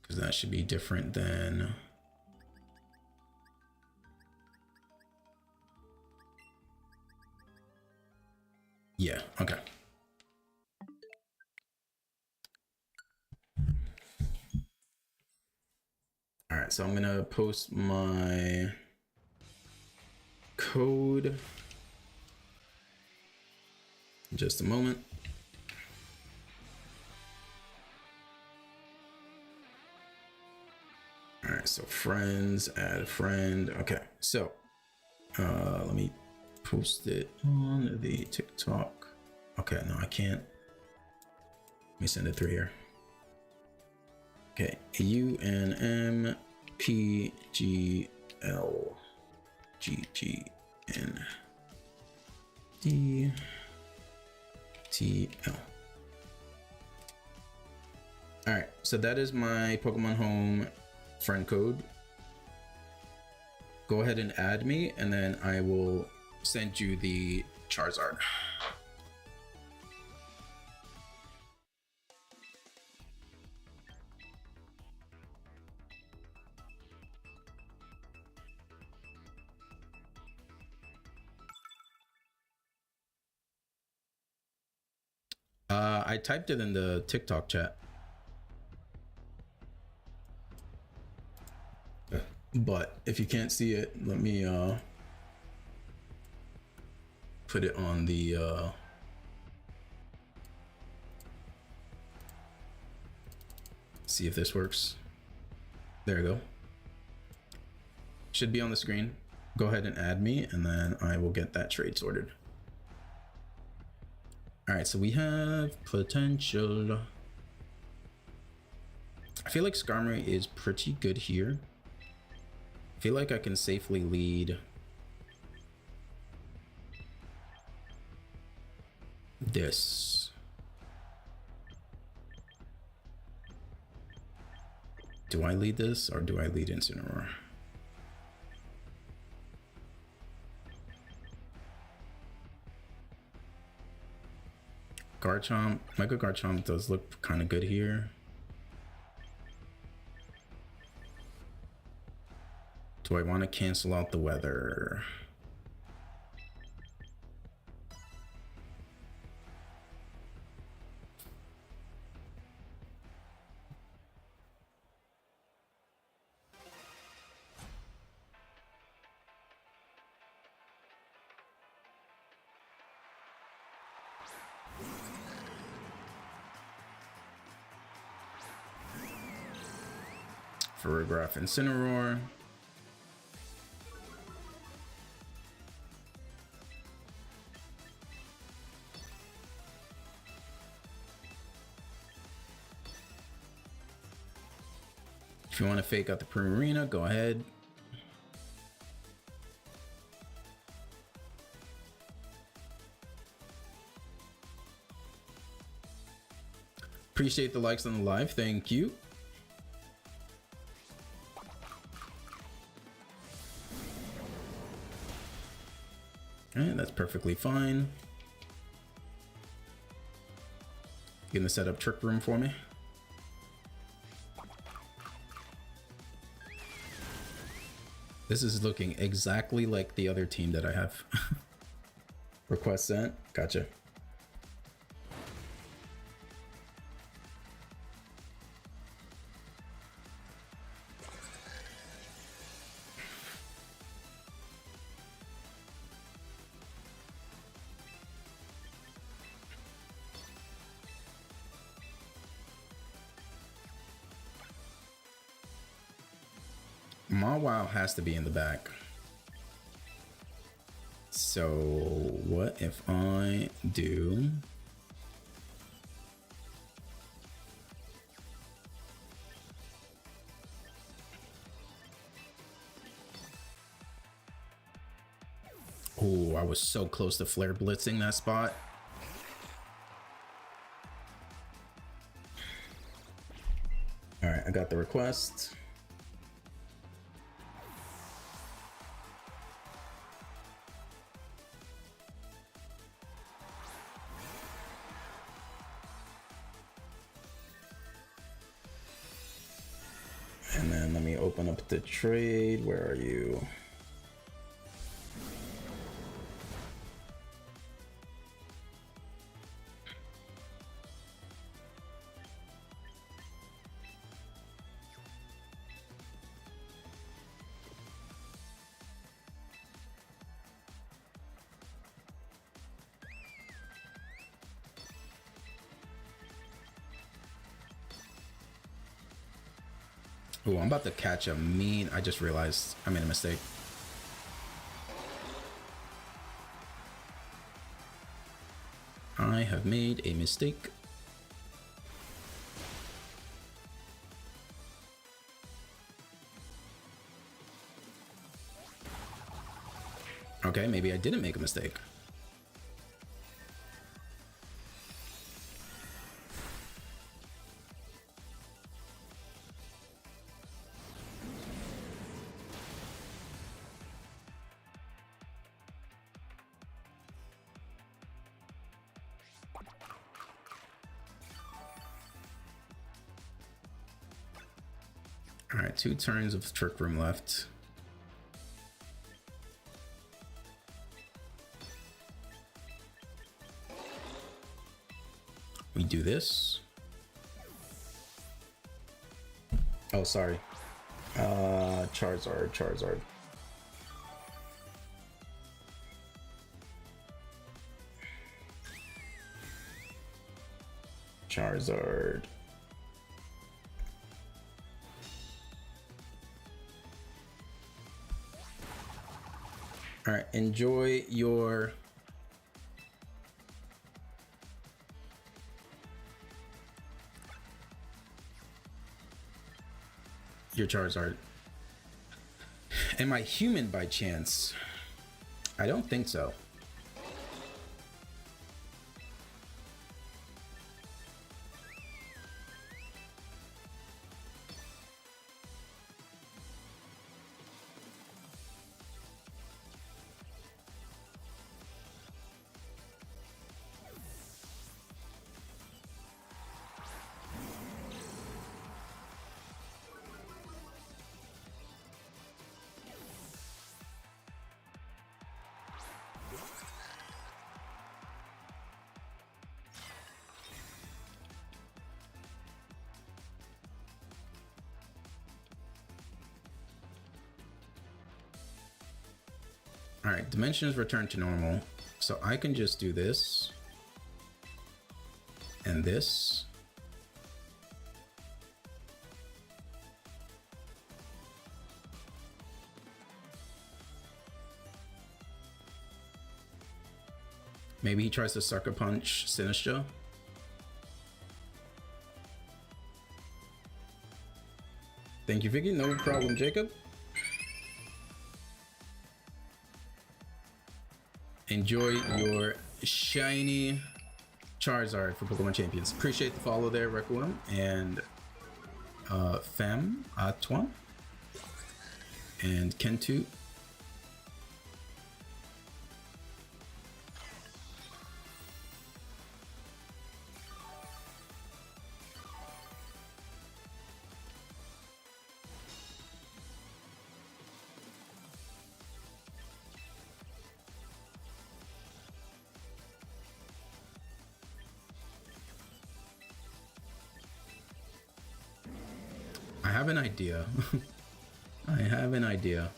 Because that should be different than... Yeah, okay. All right, so I'm gonna post my code in just a moment. All right, so friends, add a friend. Okay, so let me post it on the TikTok. Okay, no, I can't. Let me send it through here. Okay, UNMPGLGGN DTL. All right, so that is my Pokemon Home friend code. Go ahead and add me, and then I will send you the Charizard. I typed it in the TikTok chat. But if you can't see it, let me put it on the See if this works. There we go. Should be on the screen. Go ahead and add me, and then I will get that trade sorted. All right, so we have potential. I feel like Skarmory is pretty good here. I feel like I can safely lead this. Do I lead this or do I lead Incineroar? Garchomp, Mega Garchomp does look kind of good here. Do I want to cancel out the weather? Farigiraf, Incineroar. If you want to fake out the Primarina, go ahead. Appreciate the likes on the live. Thank you. Alright, that's perfectly fine. You gonna set up Trick Room for me? This is looking exactly like the other team that I have. Request sent. Gotcha. Mawile has to be in the back. So what if I do oh, I was so close to flare blitzing that spot. All right, I got the request. And then let me open up the trade. Where are you? Oh, I'm about to catch a mean. I just realized I made a mistake. I have made a mistake. Okay, maybe I didn't make a mistake. All right, 2 turns of Trick Room left. We do this. Oh, sorry. Charizard. Charizard. All right, enjoy your Charizard. Am I human by chance? I don't think so. All right, dimensions return to normal. So I can just do this and this. Maybe he tries to sucker punch Sinistcha. Thank you, Vicky. No problem, Jacob. Enjoy your shiny Charizard for Pokemon Champions. Appreciate the follow there, Requiem, and Fem Atwan and Kentu. I have an idea. I have an idea.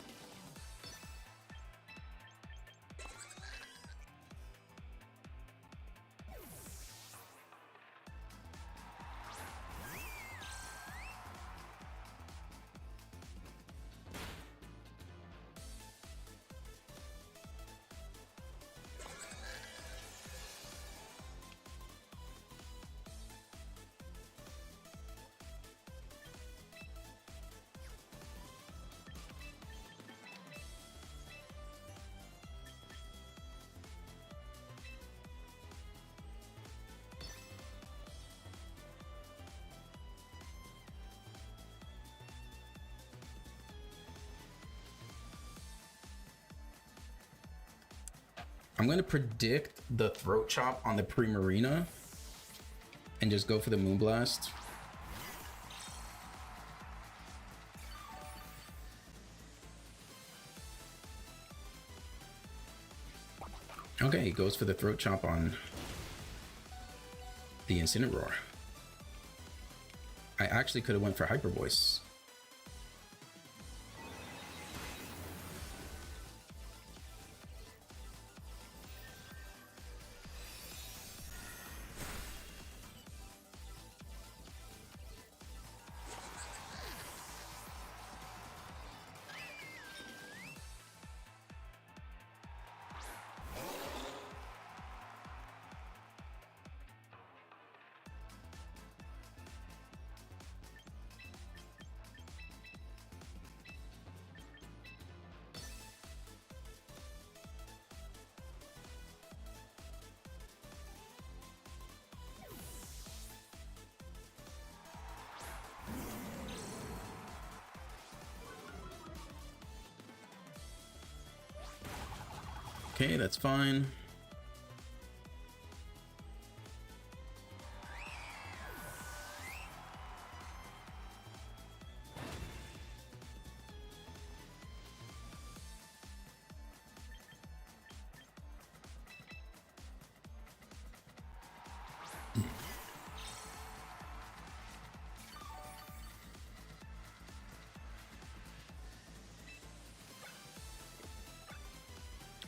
I'm going to predict the Throat Chop on the Primarina and just go for the Moonblast. Okay, he goes for the Throat Chop on the Incineroar. I actually could have went for Hyper Voice. Okay, that's fine.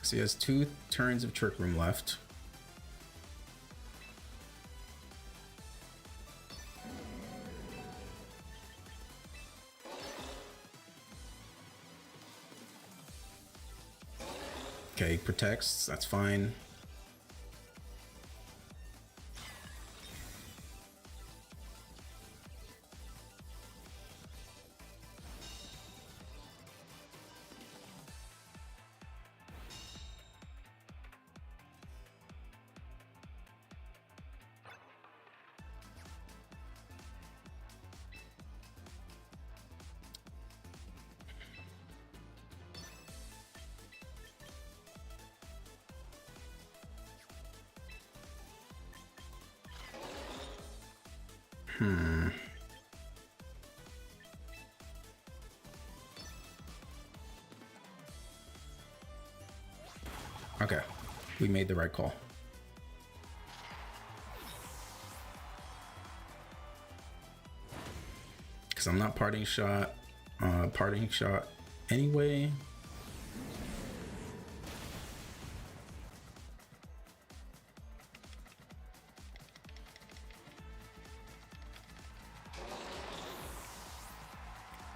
So he has 2 turns of Trick Room left. Okay, protects. That's fine. Okay, we made the right call. Because I'm not parting shot anyway.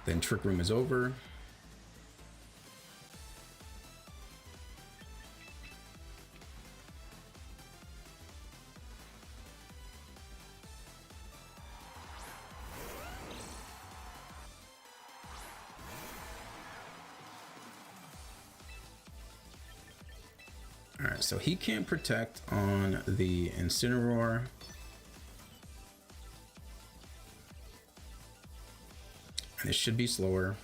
Then Trick Room is over. All right, so he can't protect on the Incineroar. And it should be slower.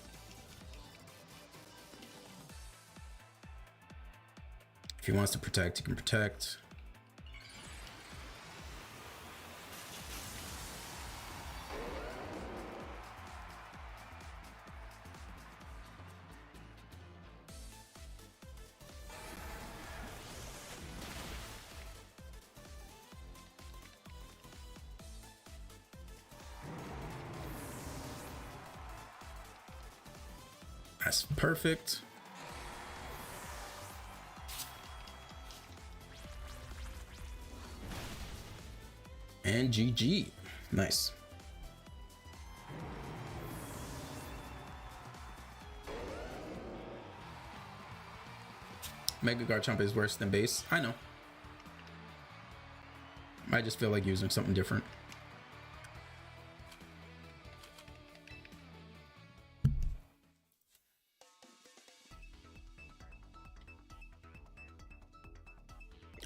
If he wants to protect, he can protect. That's perfect. And GG. Nice. Mega Garchomp is worse than base. I know. I just feel like using something different.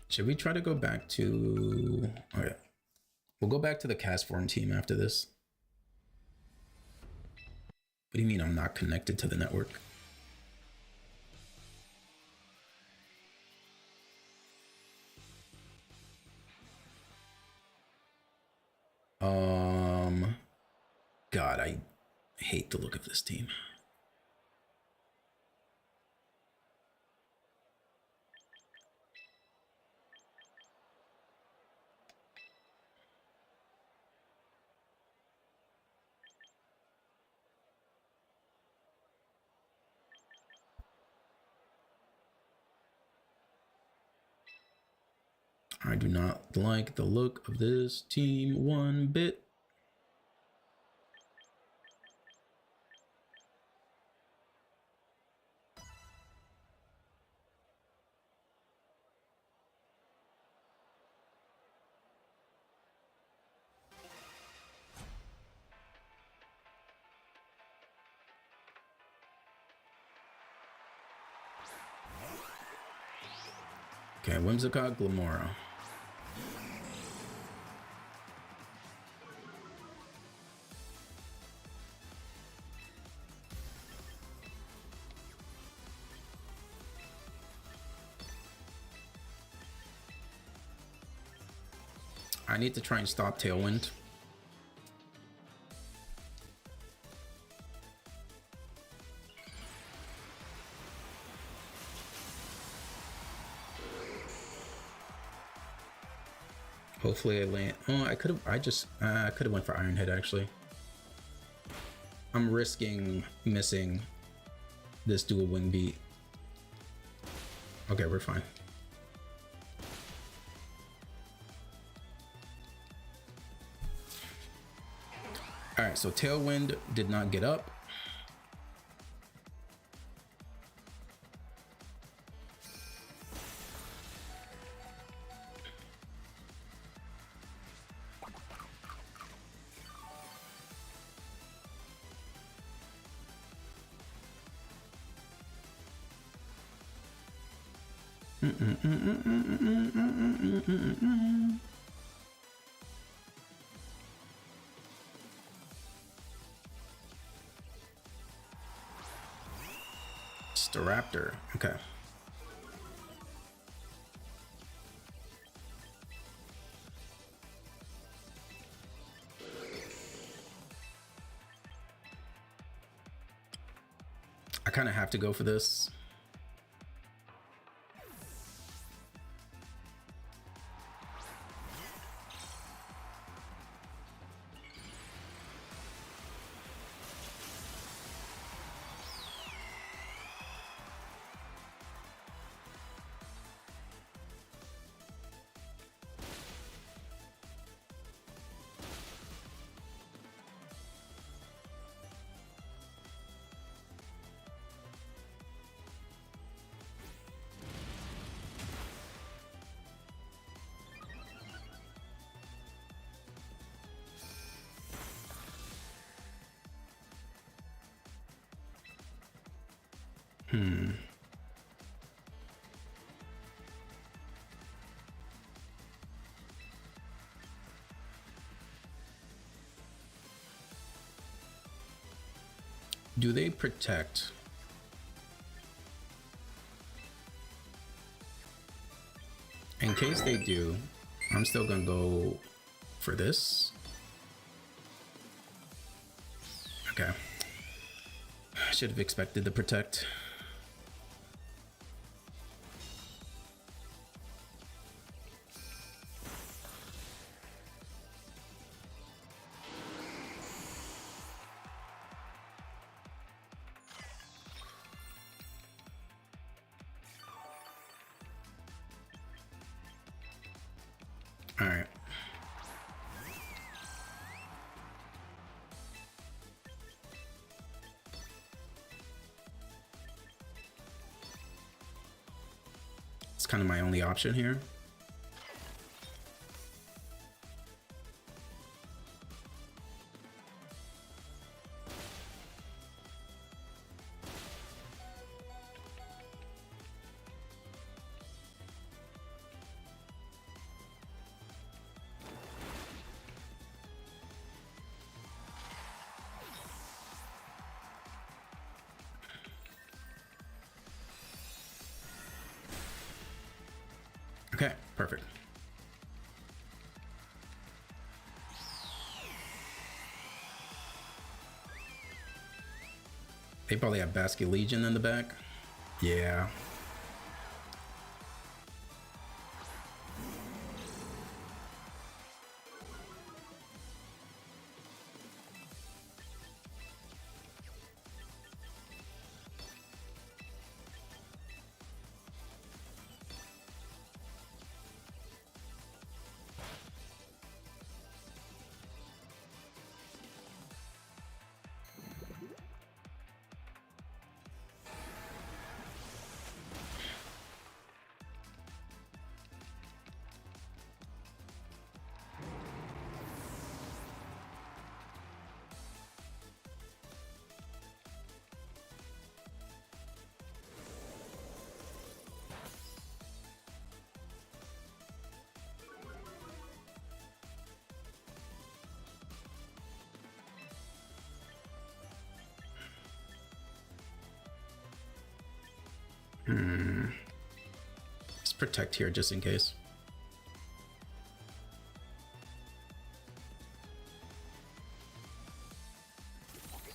Should we try to go back to... Okay. We'll go back to the Castform team after this. What do you mean I'm not connected to the network? God, I hate the look of this team. I do not like the look of this team one bit. Okay, Whimsicott, Glimmora. I need to try and stop Tailwind. Hopefully I land. Oh, I could have. I could have went for Iron Head actually. I'm risking missing this dual wing beat. Okay, we're fine. All right, so Tailwind did not get up. Staraptor. Okay. I kind of have to go for this. Do they protect? In case they do, I'm still gonna go for this. Okay. I should have expected the protect. All right. It's kind of my only option here. Okay, perfect. They probably have Basket Legion in the back. Yeah. Let's protect here just in case.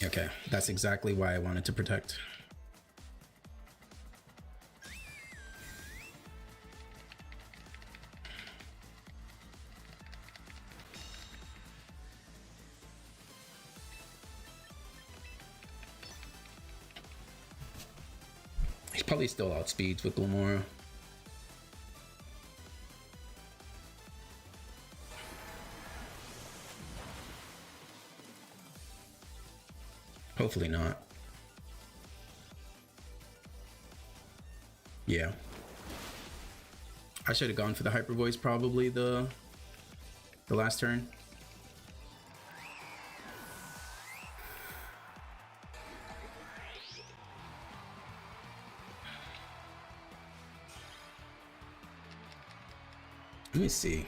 Okay, that's exactly why I wanted to protect. He's probably still outspeeds with Glimmora. Hopefully not. Yeah. I should have gone for the Hyper Voice probably the last turn. Let me see.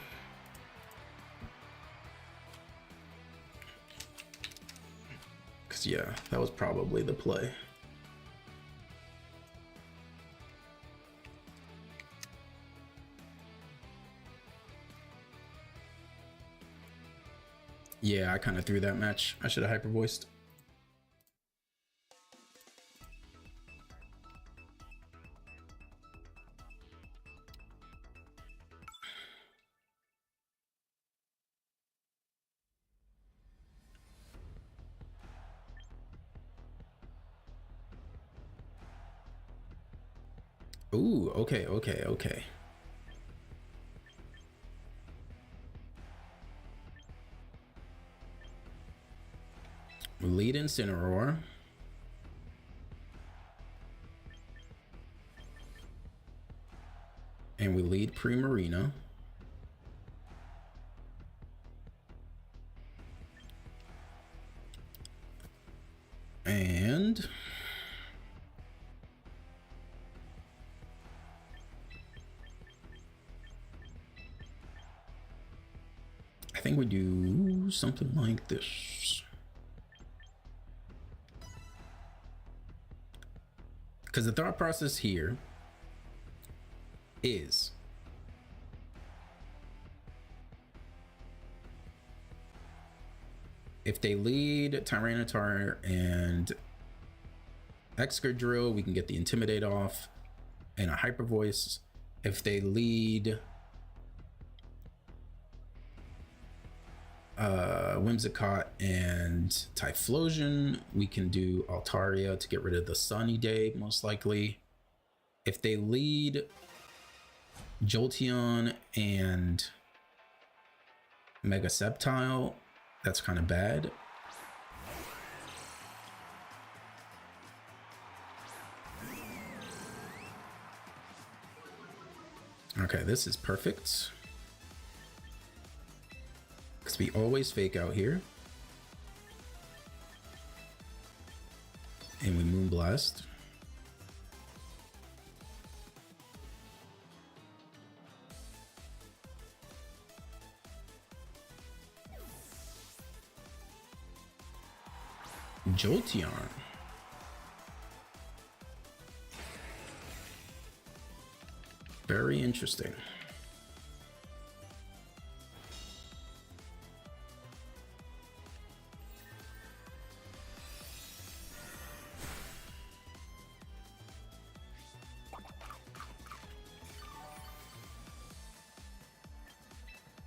Cause yeah, that was probably the play. Yeah, I kind of threw that match. I should have hyper voiced. Ooh, okay, okay, okay. We lead Incineroar. And we lead Primarina. And I think we do something like this. Because the thought process here is if they lead Tyranitar and Excadrill, we can get the Intimidate off and a Hyper Voice. If they lead Whimsicott and Typhlosion, we can do Altaria to get rid of the Sunny Day, most likely. If they lead Jolteon and Mega Sceptile, that's kind of bad. Okay, this is perfect. Because we always fake out here. And we Moonblast. Jolteon. Very interesting.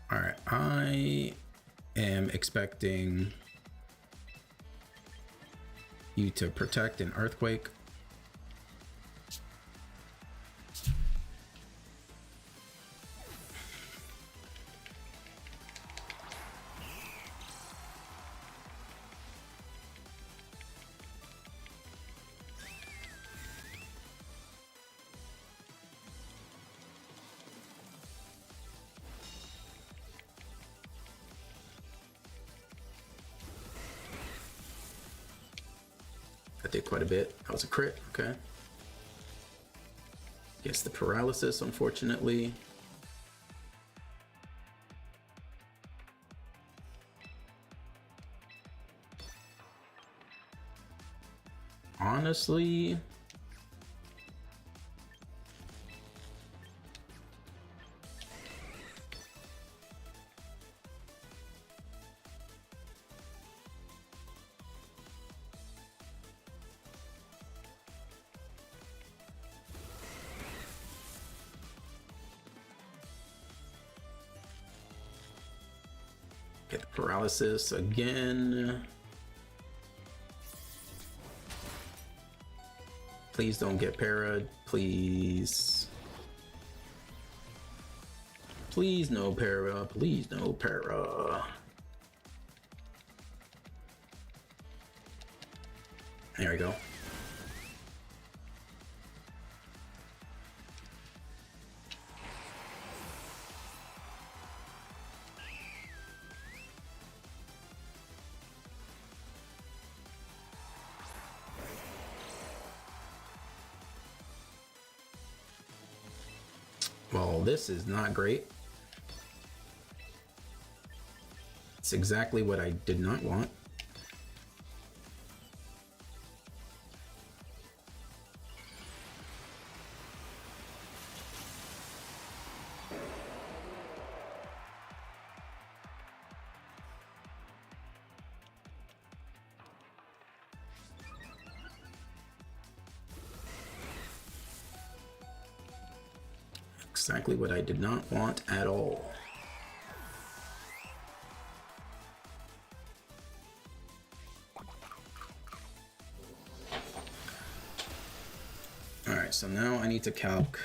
All right, I am expecting you to protect an Earthquake. That did quite a bit. That was a crit. Okay. Guess the paralysis, unfortunately. Honestly, get the paralysis again. Please don't get para'd, please. Please no para, please no para. There we go. Well, this is not great. That's exactly what I did not want. Exactly what I did not want at all. All right, so now I need to calc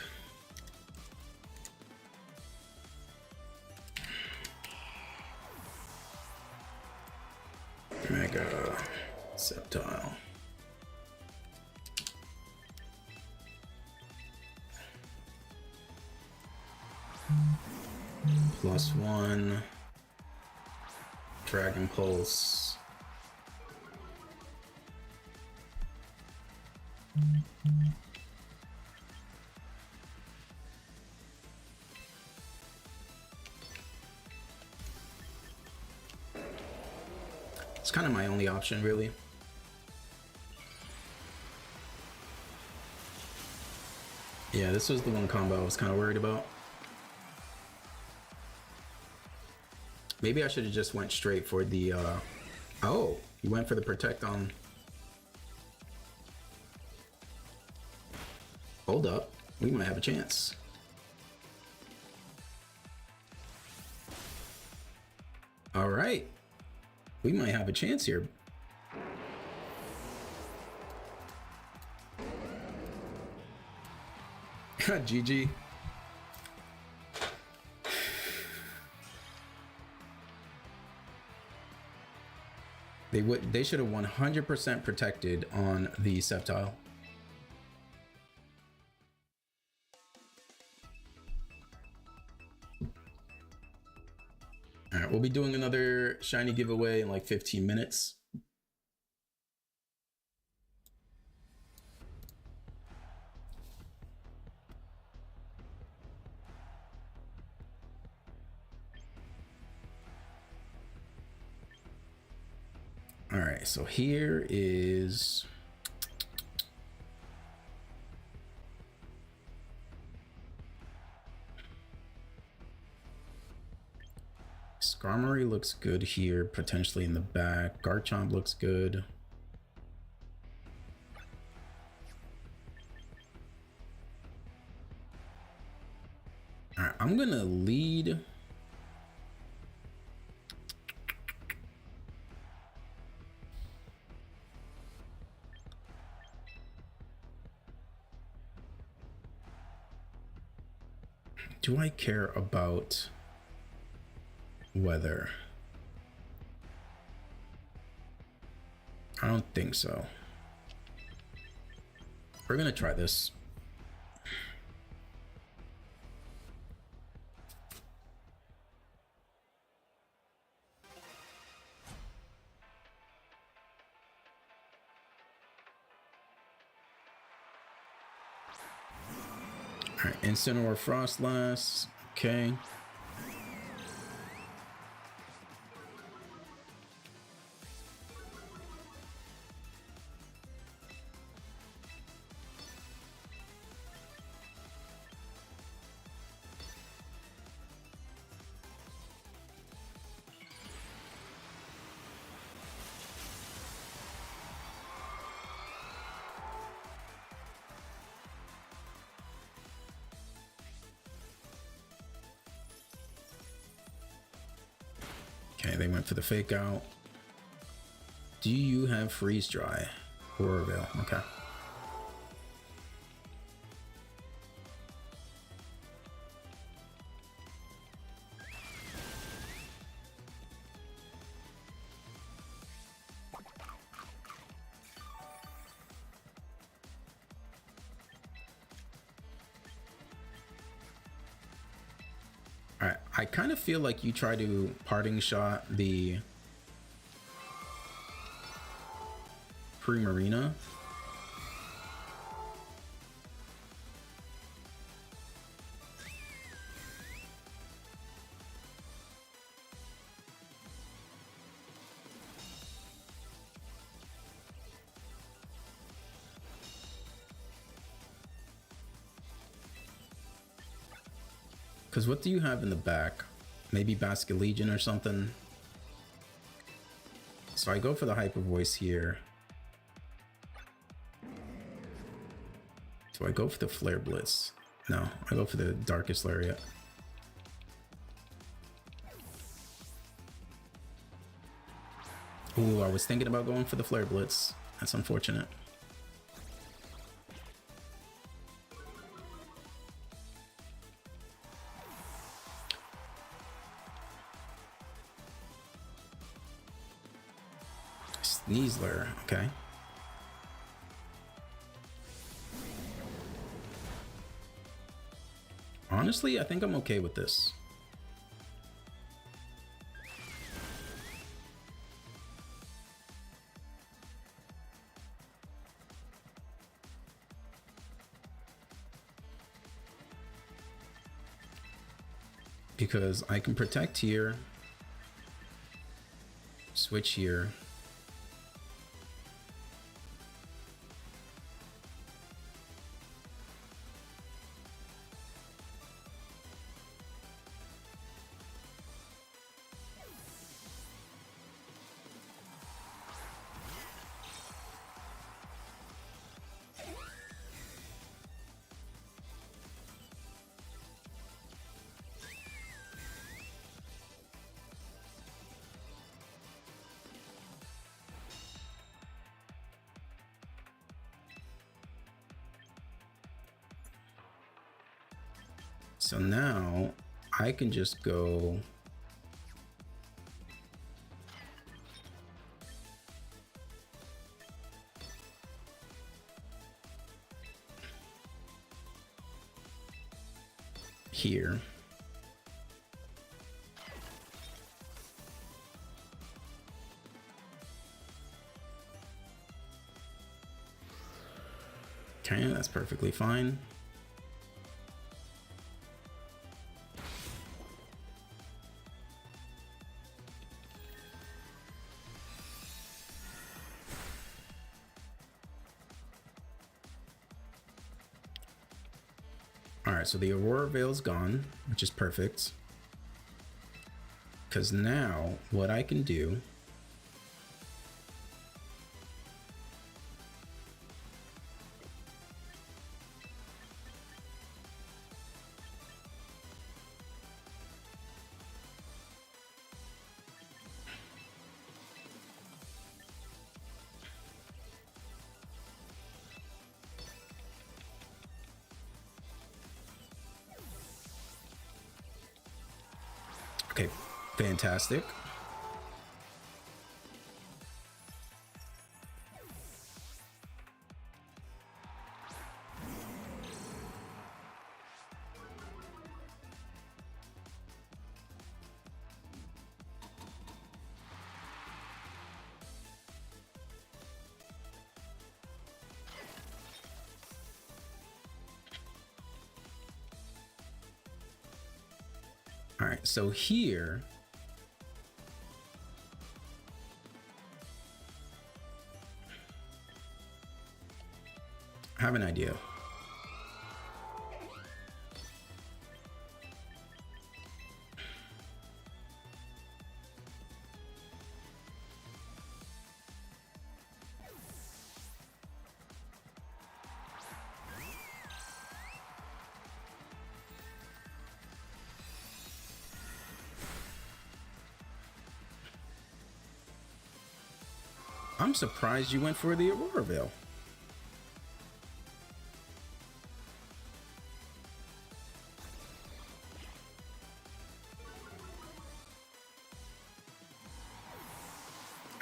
Mega Sceptile. +1 Dragon Pulse. It's kind of my only option, really. Yeah, this was the one combo I was kind of worried about. Maybe I should have just went straight for the, oh, you went for the Protect on... Hold up, we might have a chance. All right, we might have a chance here. GG. They should have 100% protected on the Sceptile. All right, we'll be doing another shiny giveaway in like 15 minutes. All right, so here is Skarmory looks good here, potentially in the back. Garchomp looks good. All right, I'm gonna lead. Do I care about weather? I don't think so. We're gonna try this. All right, Incineroar Frostlass. Okay. Okay, they went for the fake out. Do you have freeze dry? Chlorophyll, okay. All right, I kind of feel like you try to parting shot the Primarina. Because what do you have in the back? Maybe Basket Legion or something. So I go for the Hyper Voice here. Do I go for the Flare Blitz? No, I go for the Darkest Lariat. Ooh, I was thinking about going for the Flare Blitz. That's unfortunate. Sneasler, okay. Honestly, I think I'm okay with this. Because I can protect here, switch here. So now I can just go here. Okay, that's perfectly fine. Alright, so the Aurora Veil's gone, which is perfect. Because now, what I can do... Okay, fantastic. All right, so here, I have an idea. I'm surprised you went for the Aurora Veil.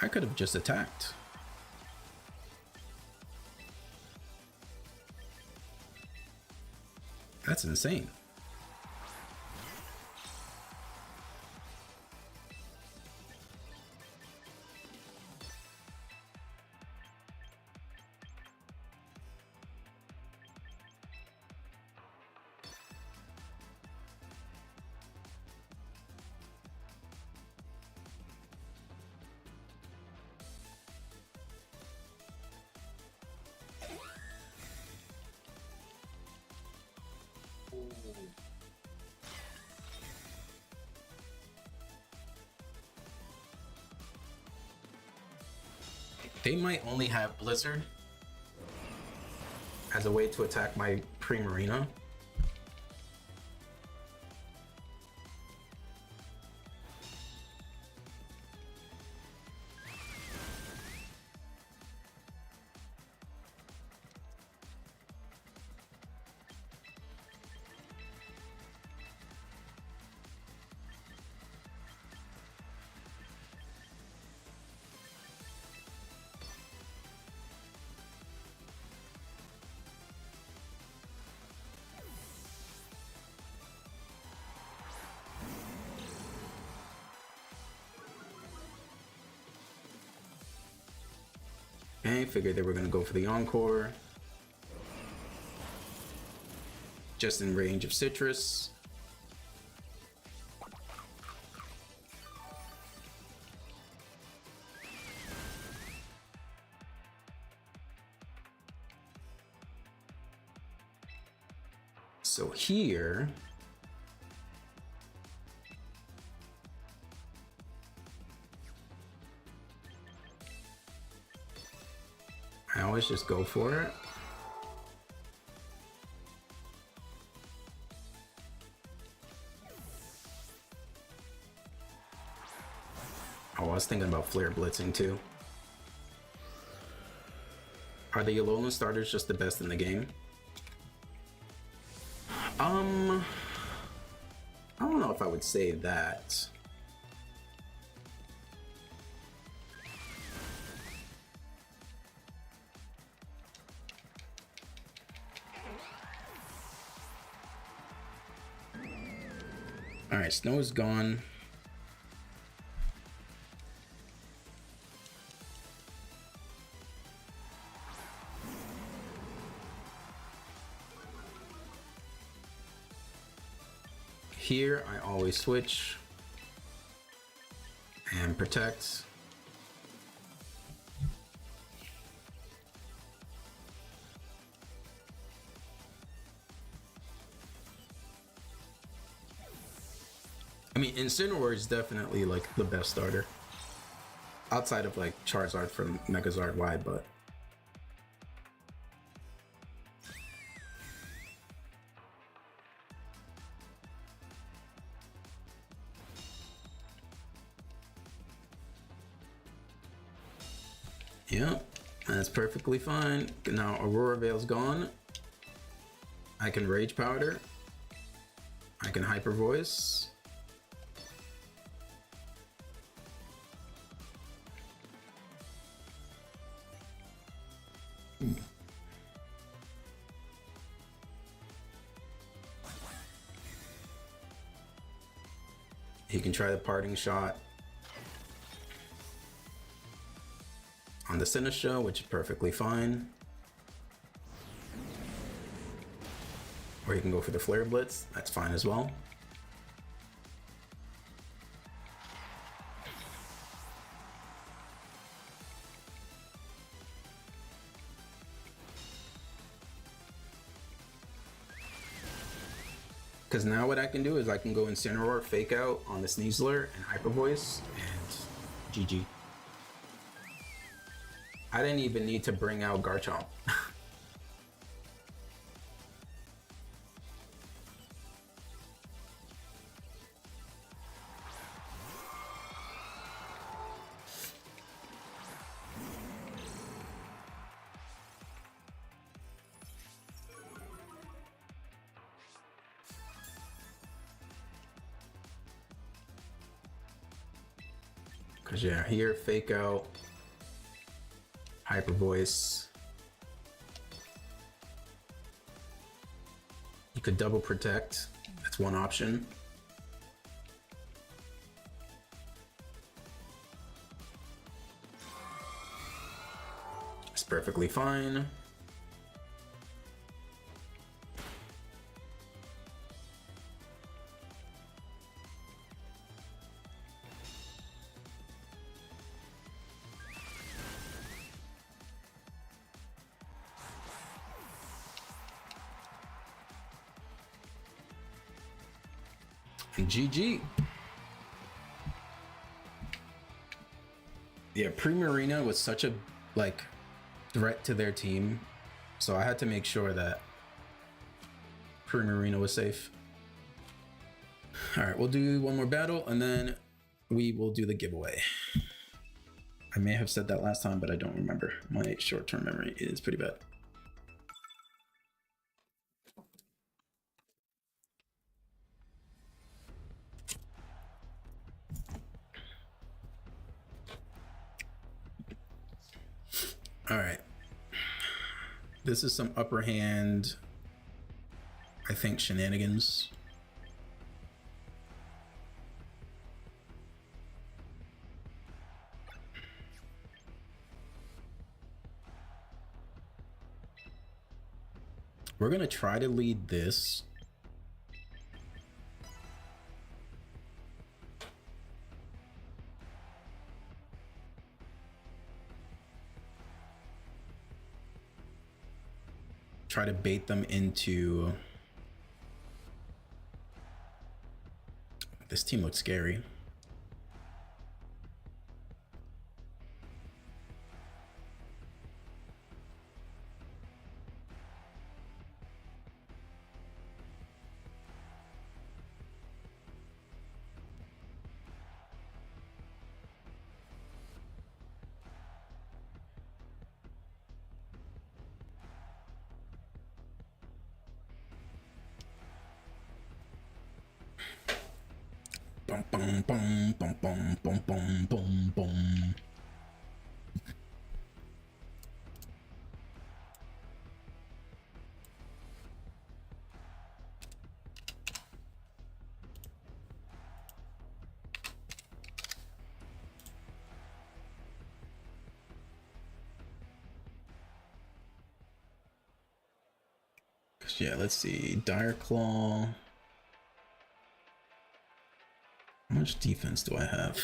I could have just attacked. That's insane. They might only have Blizzard as a way to attack my Primarina. Okay, figured they were gonna go for the Encore. Just in range of Citrus. So here, I always just go for it. Oh, I was thinking about Flare Blitzing too. Are the Alolan starters just the best in the game? I don't know if I would say that. All right, Snow is gone. Here, I always switch and protect. I mean, Incineroar is definitely like the best starter. Outside of like Charizard from Megazord Y, but yeah, that's perfectly fine. Now Aurora Veil's gone. I can Rage Powder. I can Hyper Voice. He can try the Parting Shot on the Sinistcha, which is perfectly fine. Or you can go for the Flare Blitz, that's fine as well. Because now what I can do is I can go Incineroar, Fake Out on the Sneasler, and Hyper Voice, and GG. I didn't even need to bring out Garchomp. Because yeah, here, Fake Out, Hyper Voice. You could double protect, that's one option. It's perfectly fine. And GG. Yeah, Primarina was such a like threat to their team, so I had to make sure that Primarina was safe. All right, we'll do one more battle and then we will do the giveaway. I may have said that last time, but I don't remember. My short-term memory is pretty bad. All right. This is some upper hand, I think, shenanigans. We're gonna try to lead this. Try to bait them into... This team looks scary. Bum, bum, bum, bum, bum, bum, bum, bum, bum. Yeah, let's see. Dire Claw. How much defense do I have?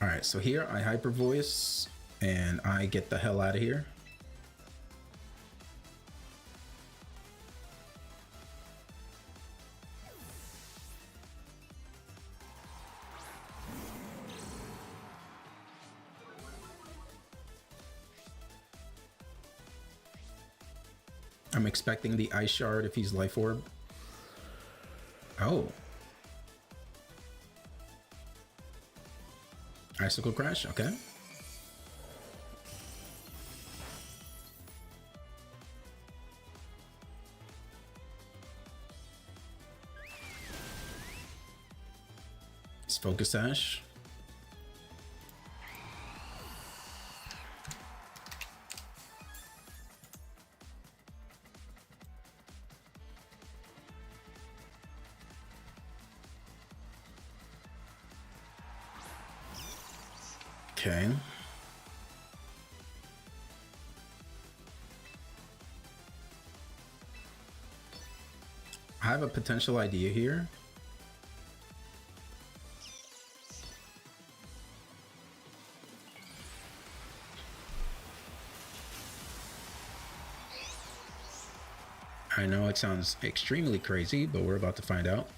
All right, so here I Hyper Voice and I get the hell out of here. I'm expecting the Ice Shard if he's Life Orb. Oh. Icicle Crash, okay. It's Focus Sash. Okay. I have a potential idea here. I know it sounds extremely crazy, but we're about to find out.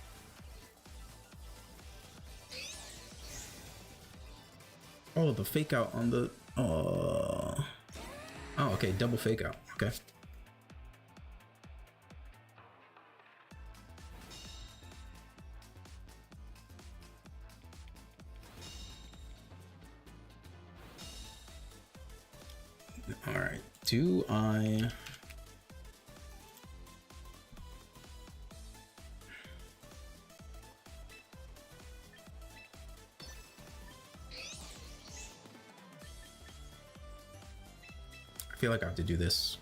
Oh, the fake out on the... Oh, okay, double fake out. Okay. All right, do I... I feel like I have to do this.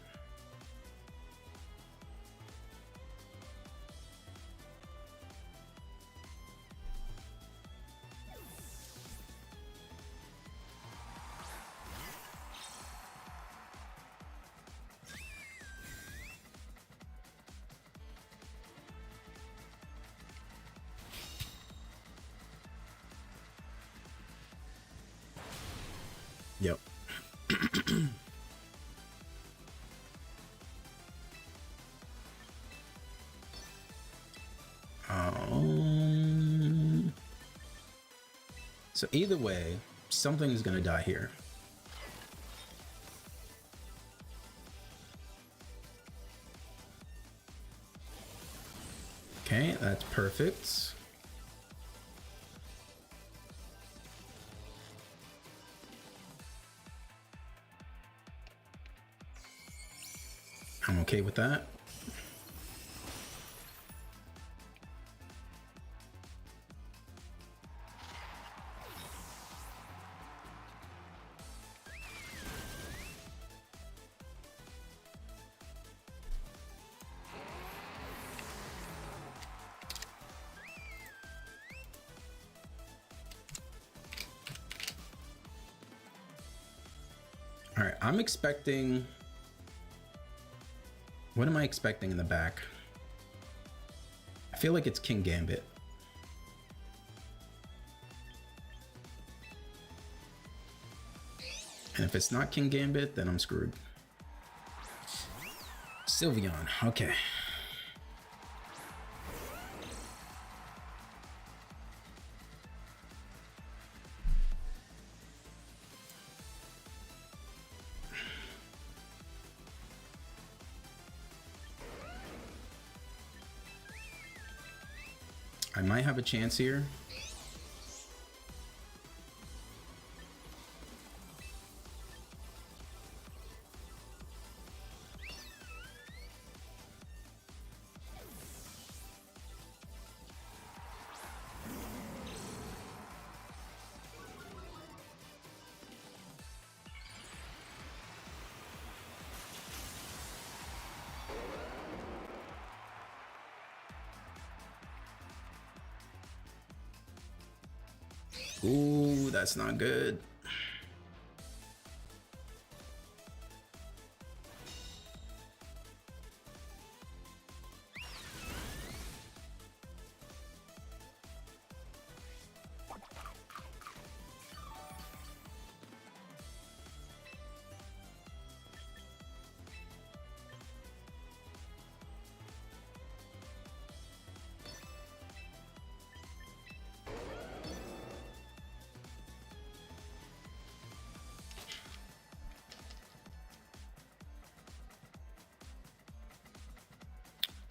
Yep. So either way, something's gonna die here. Okay, that's perfect. I'm okay with that. All right, I'm expecting... What am I expecting in the back? I feel like it's King Gambit. And if it's not King Gambit, then I'm screwed. Sylveon, okay. I might have a chance here. Ooh, that's not good.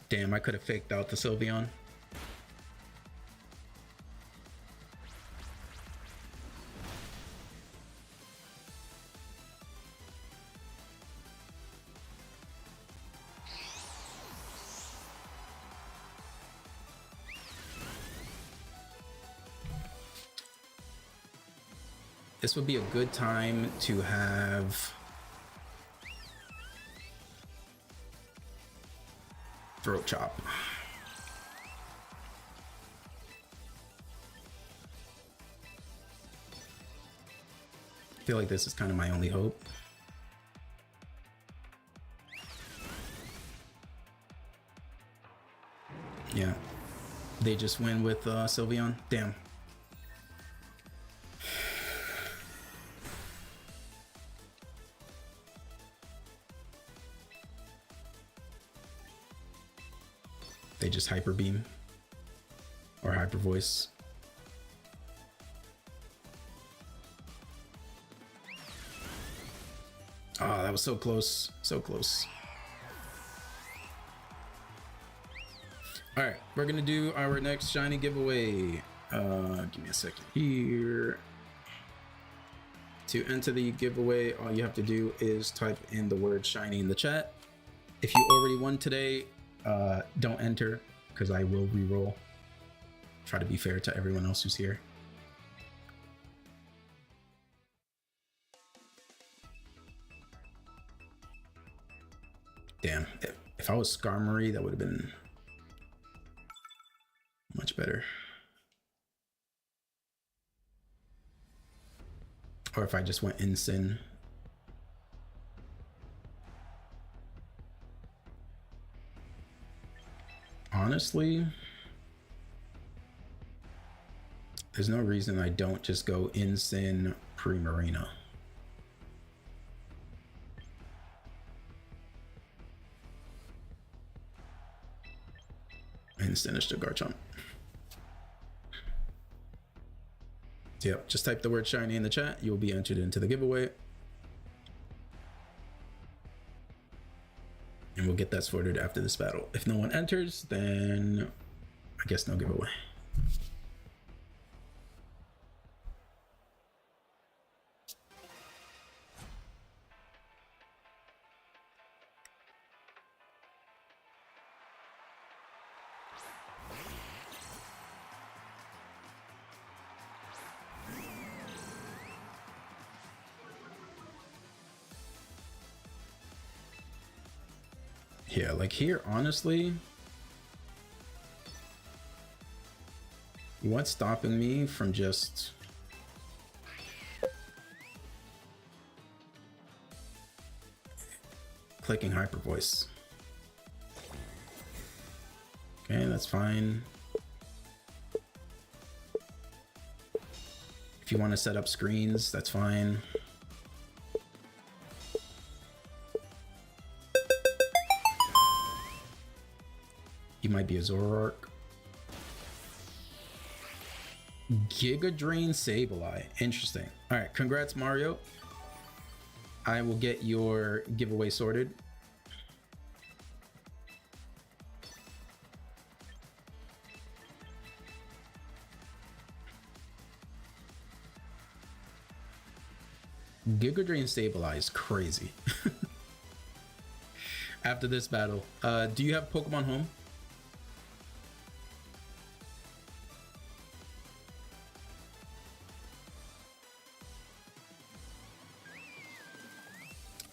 Damn, I could have faked out the Sylveon. This would be a good time to have Throat Chop. I feel like this is kind of my only hope. Yeah, they just win with Sylveon. Damn. They just Hyper Beam or Hyper Voice. Oh, that was so close. So close. All right, we're gonna do our next shiny giveaway. Give me a second here. To enter the giveaway, all you have to do is type in the word shiny in the chat. If you already won today, don't enter because I will re-roll. Try to be fair to everyone else who's here. Damn, if I was Skarmory, that would have been much better. Or if I just went Incin. Honestly, there's no reason I don't just go Incin Primarina. And finish the Garchomp. Yep, just type the word shiny in the chat. You'll be entered into the giveaway. And we'll get that sorted after this battle. If no one enters, then I guess no giveaway. Yeah, like here, honestly, what's stopping me from just clicking hyper voice? Okay, that's fine. If you want to set up screens, that's fine. You might be a Zoroark. Giga Drain Sableye. Interesting. All right, congrats, Mario. I will get your giveaway sorted. Giga Drain Sableye is crazy. After this battle, do you have Pokemon Home?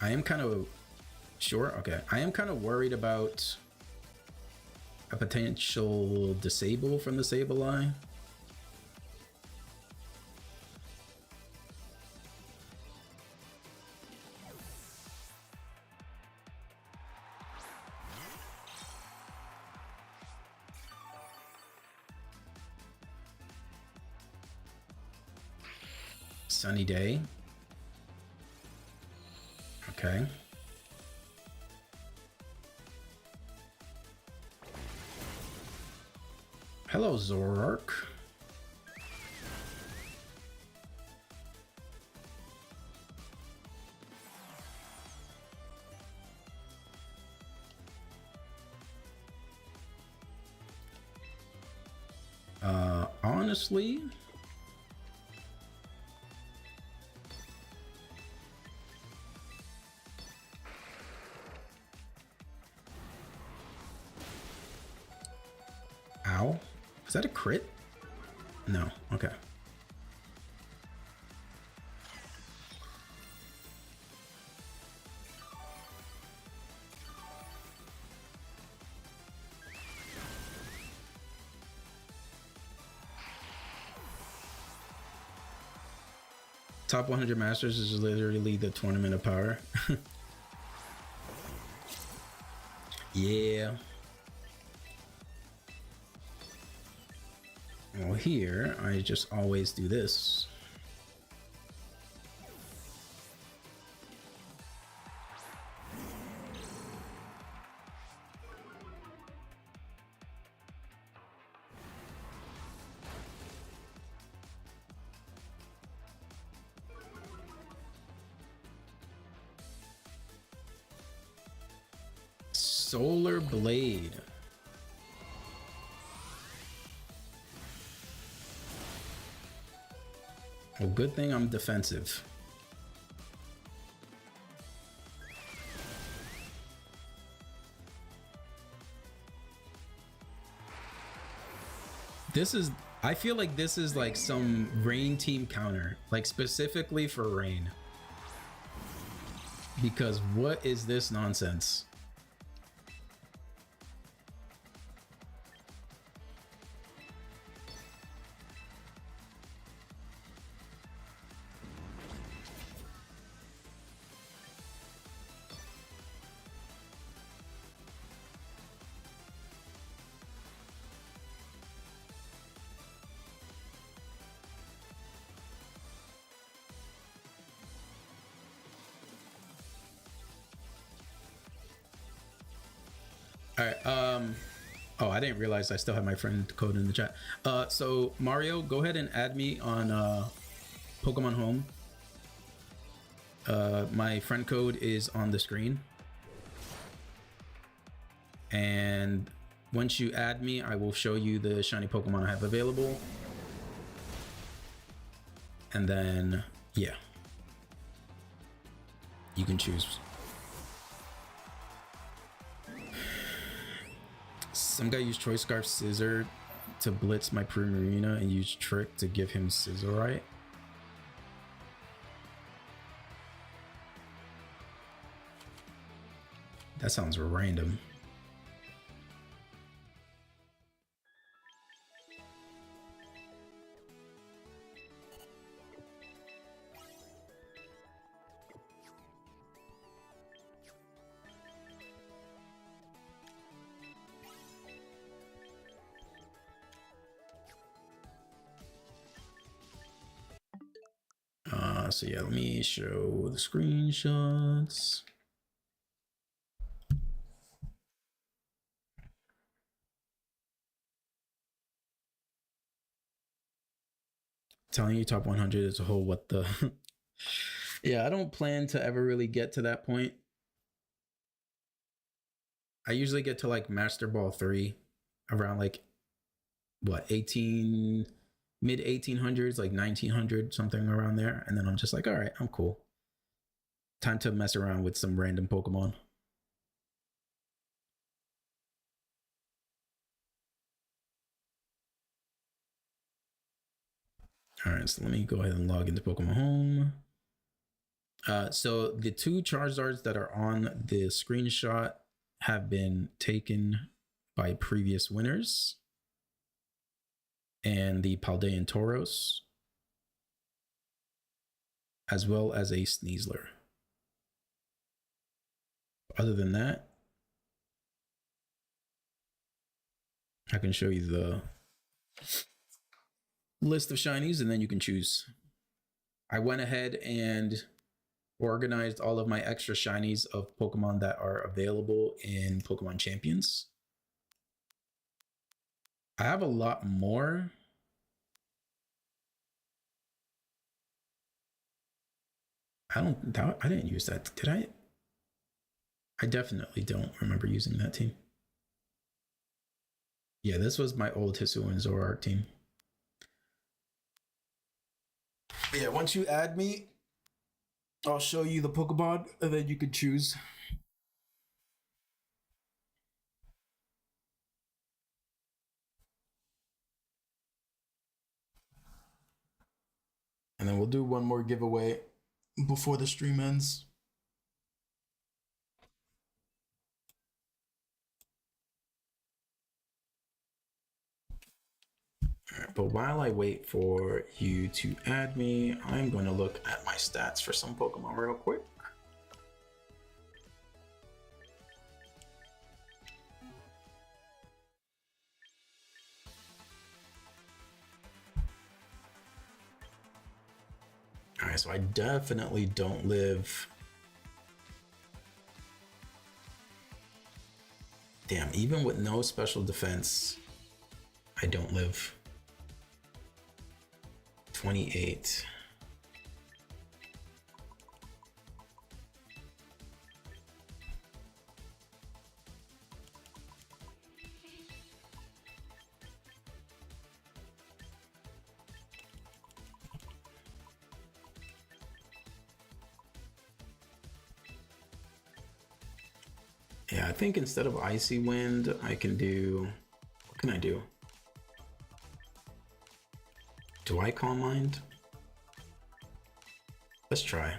I am kind of sure. Okay, I am kind of worried about a potential disable from the Sableye. Sunny day. Okay. Hello, Zoroark. Honestly, ow. Is that a crit? No. Okay. Top 100 Masters is literally the tournament of power. Yeah. Well, here, I just always do this. Solar Blade. Well, good thing I'm defensive. This is, I feel like this is like some Rain team counter, like specifically for Rain. Because what is this nonsense? All right. Oh, I didn't realize I still have my friend code in the chat. So Mario, go ahead and add me on Pokemon Home. My friend code is on the screen. And once you add me, I will show you the shiny Pokemon I have available. And then, yeah, you can choose. Some guy used Choice Scarf Scizor to blitz my Primarina and used Trick to give him Scissorite. That sounds random. So yeah, let me show the screenshots. Telling you top 100 as a whole, what the... Yeah, I don't plan to ever really get to that point. I usually get to like Master Ball 3 around like, what, 18... mid 1800s, like 1900, something around there. And then I'm just like, all right, I'm cool. Time to mess around with some random Pokemon. All right, so let me go ahead and log into Pokemon Home. So the two Charizards that are on the screenshot have been taken by previous winners. And the Paldean Tauros, as well as a Sneasler. Other than that, I can show you the list of shinies and then you can choose. I went ahead and organized all of my extra shinies of Pokemon that are available in Pokemon Champions. I have a lot more. I didn't use that. Did I? I definitely don't remember using that team. Yeah, this was my old Hisuian Zoroark team. Yeah, once you add me, I'll show you the Pokemon and then you can choose. And then we'll do one more giveaway before the stream ends. All right, but while I wait for you to add me, I'm going to look at my stats for some Pokemon real quick. All right, so I definitely don't live. Damn, even with no special defense, I don't live. 28. Yeah, I think instead of Icy Wind, I can do... What can I do? Do I Calm Mind? Let's try.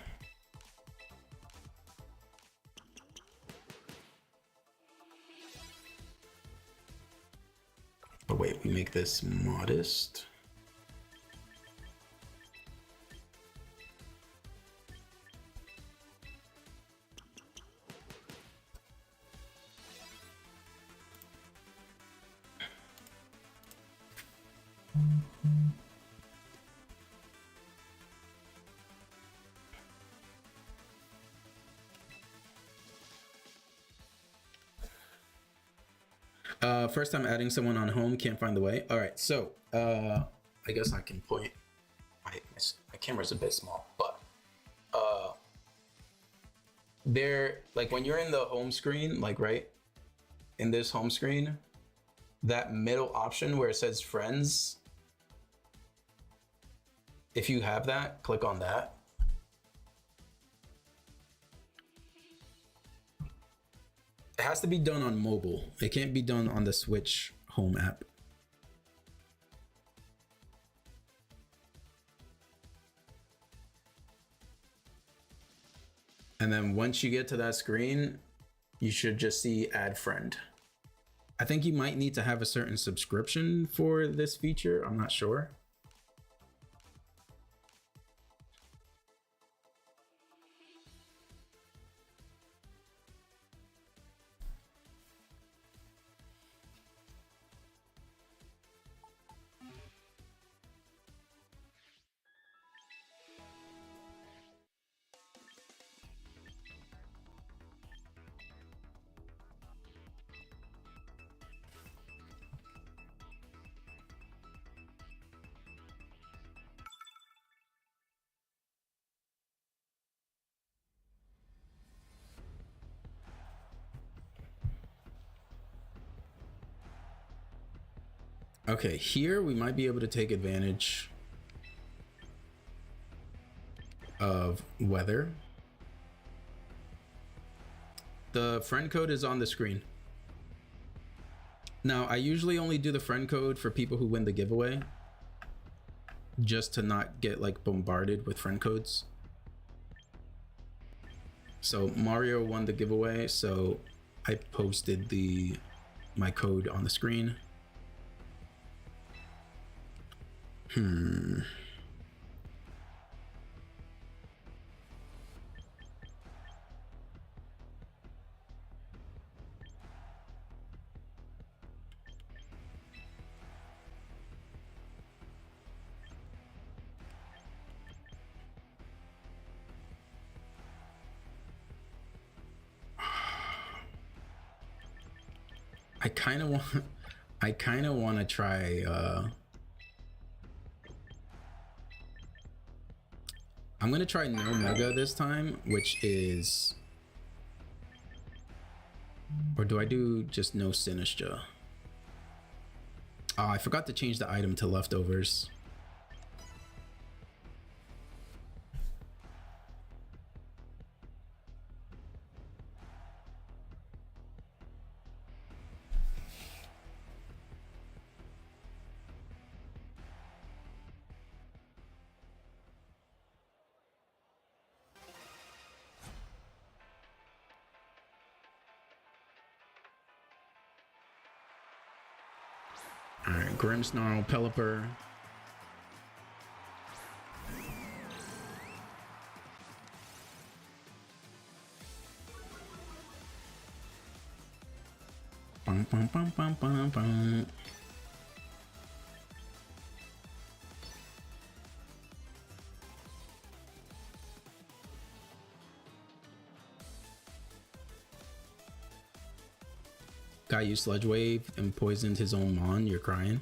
Oh wait, we make this modest. First time adding someone on home, can't find the way. All right, so I guess I can point my camera's a bit small, but uh, there, like when you're in the home screen, like right in this home screen, that middle option where it says friends, if you have that, click on that. It has to be done on mobile. It can't be done on the Switch home app. And then once you get to that screen, you should just see add friend. I think you might need to have a certain subscription for this feature. I'm not sure. Okay, here we might be able to take advantage of weather. The friend code is on the screen. Now, I usually only do the friend code for people who win the giveaway, just to not get like bombarded with friend codes. So Mario won the giveaway, so I posted my code on the screen. I kind of want to try I'm gonna try no mega this time, which is, or do I do just no Sinistcha? Oh, I forgot to change the item to leftovers. Alright, Grimmsnarl, Pelipper. Bum, bum, bum, bum, bum, bum. Guy used Sludge Wave and poisoned his own Mon. You're crying.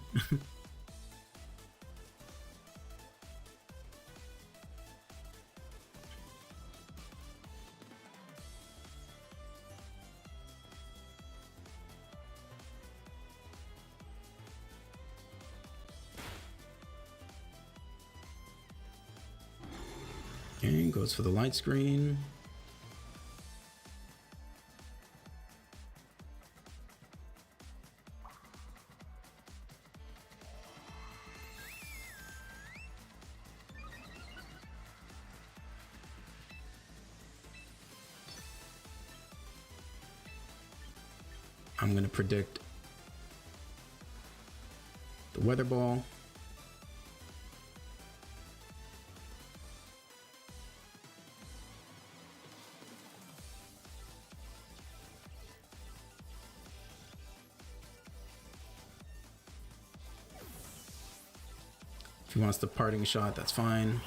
Okay, goes for the light screen. I'm gonna predict the weather ball. If he wants the parting shot, that's fine.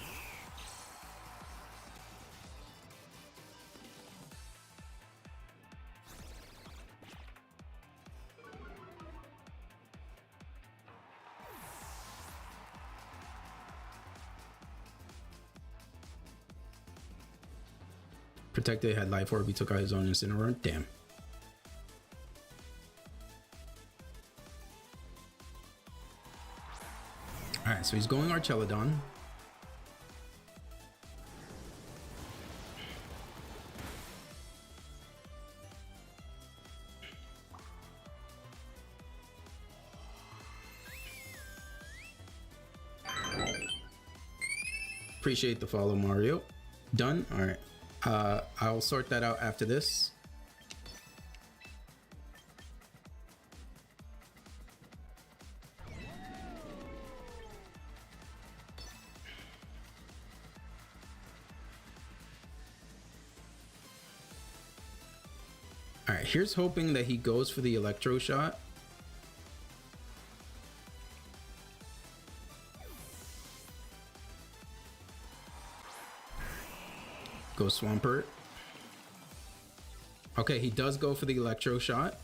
Protected, had life orb, he took out his own Incineroar. Damn. Alright, so he's going Archelodon. Appreciate the follow, Mario. Done. All right. I'll sort that out after this. All right. Here's hoping that he goes for the Electro Shot. Go Swampert. Okay, he does go for the Electro Shot.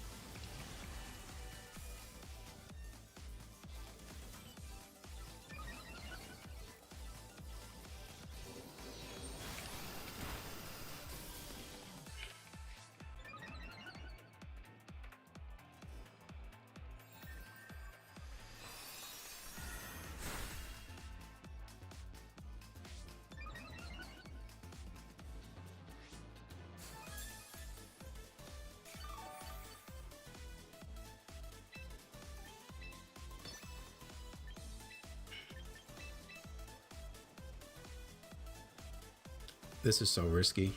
This is so risky.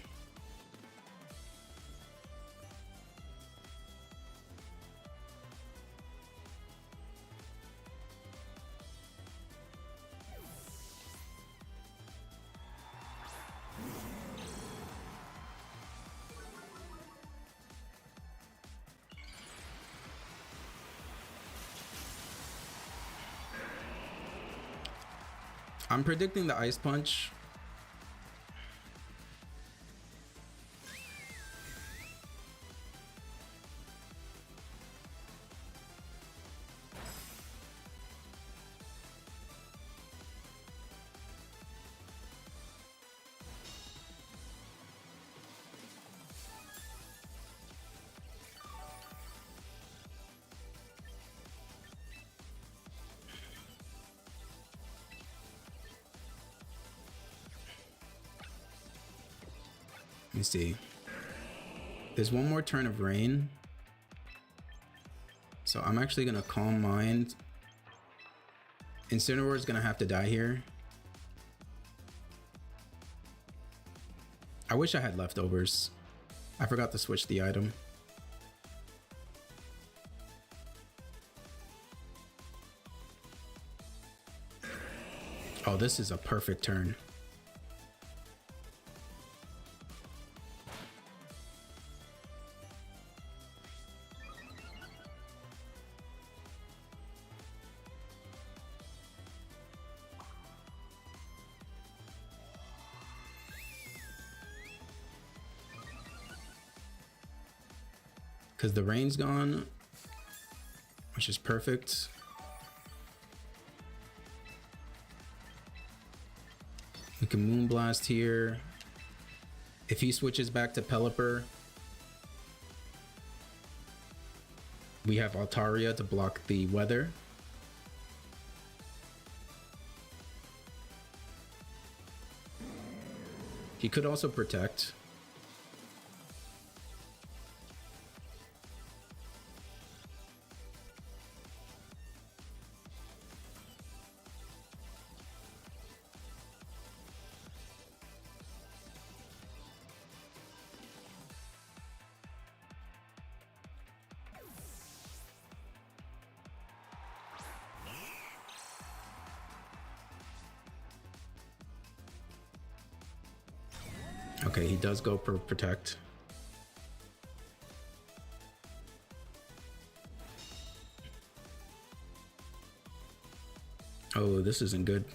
I'm predicting the Ice Punch. Let me see. There's one more turn of rain. So I'm actually gonna Calm Mind. Incineroar is gonna have to die here. I wish I had leftovers. I forgot to switch the item. Oh, this is a perfect turn. Because the rain's gone, which is perfect. We can Moonblast here. If he switches back to Pelipper, we have Altaria to block the weather. He could also protect. Okay, he does go for protect. Oh, this isn't good.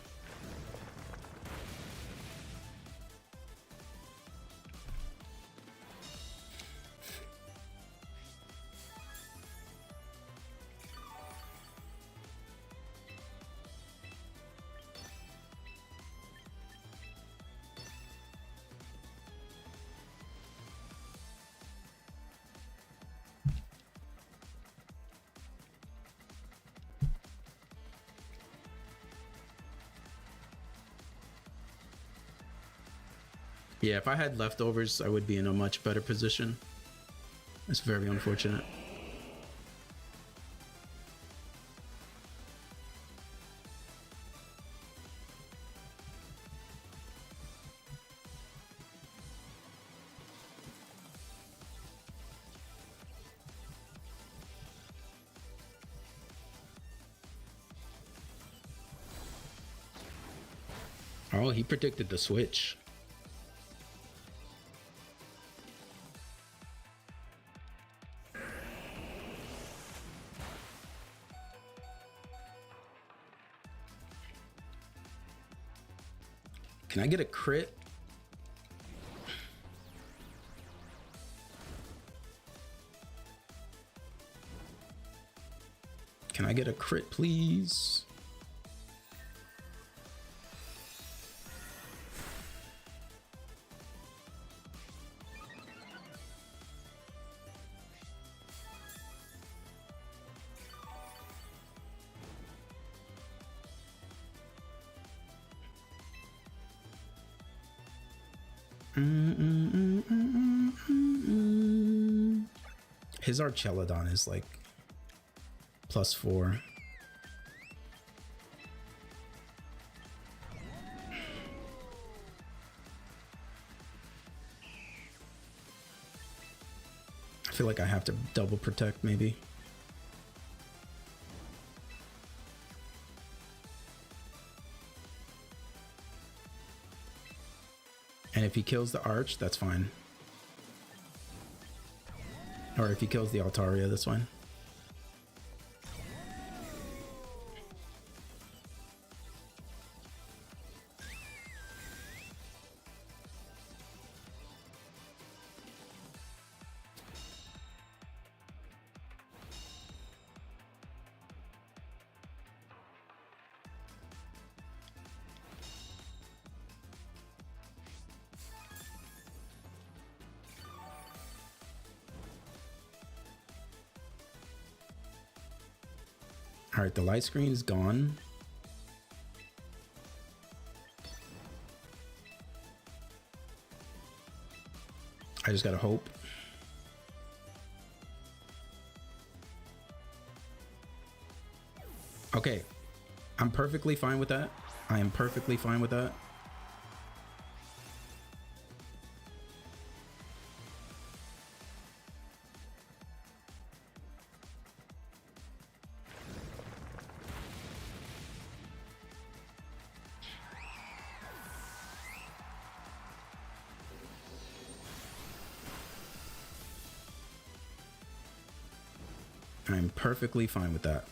Yeah, if I had leftovers, I would be in a much better position. It's very unfortunate. Oh, he predicted the switch. Can I get a crit? Can I get a crit, please? His Archelodon is like +4. I feel like I have to double protect maybe. And if he kills the Arch, that's fine. Or if he kills the Altaria, that's fine. All right, the light screen is gone. I just gotta hope. Okay, I'm perfectly fine with that. I am perfectly fine with that. I'm perfectly fine with that.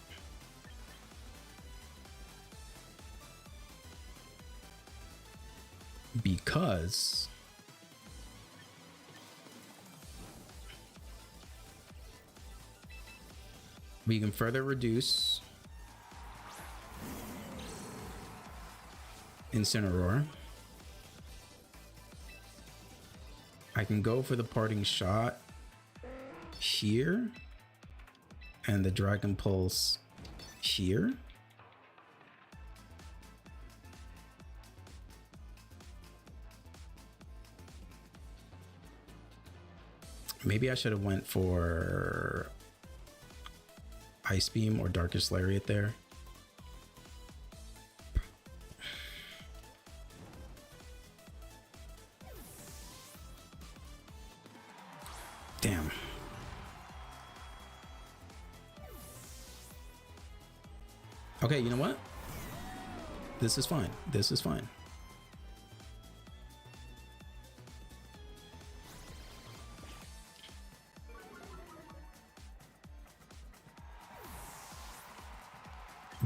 Because we can further reduce Incineroar. I can go for the parting shot here and the Dragon Pulse here. Maybe I should have went for Ice Beam or Darkest Lariat there. Damn. Okay, you know what? This is fine. This is fine.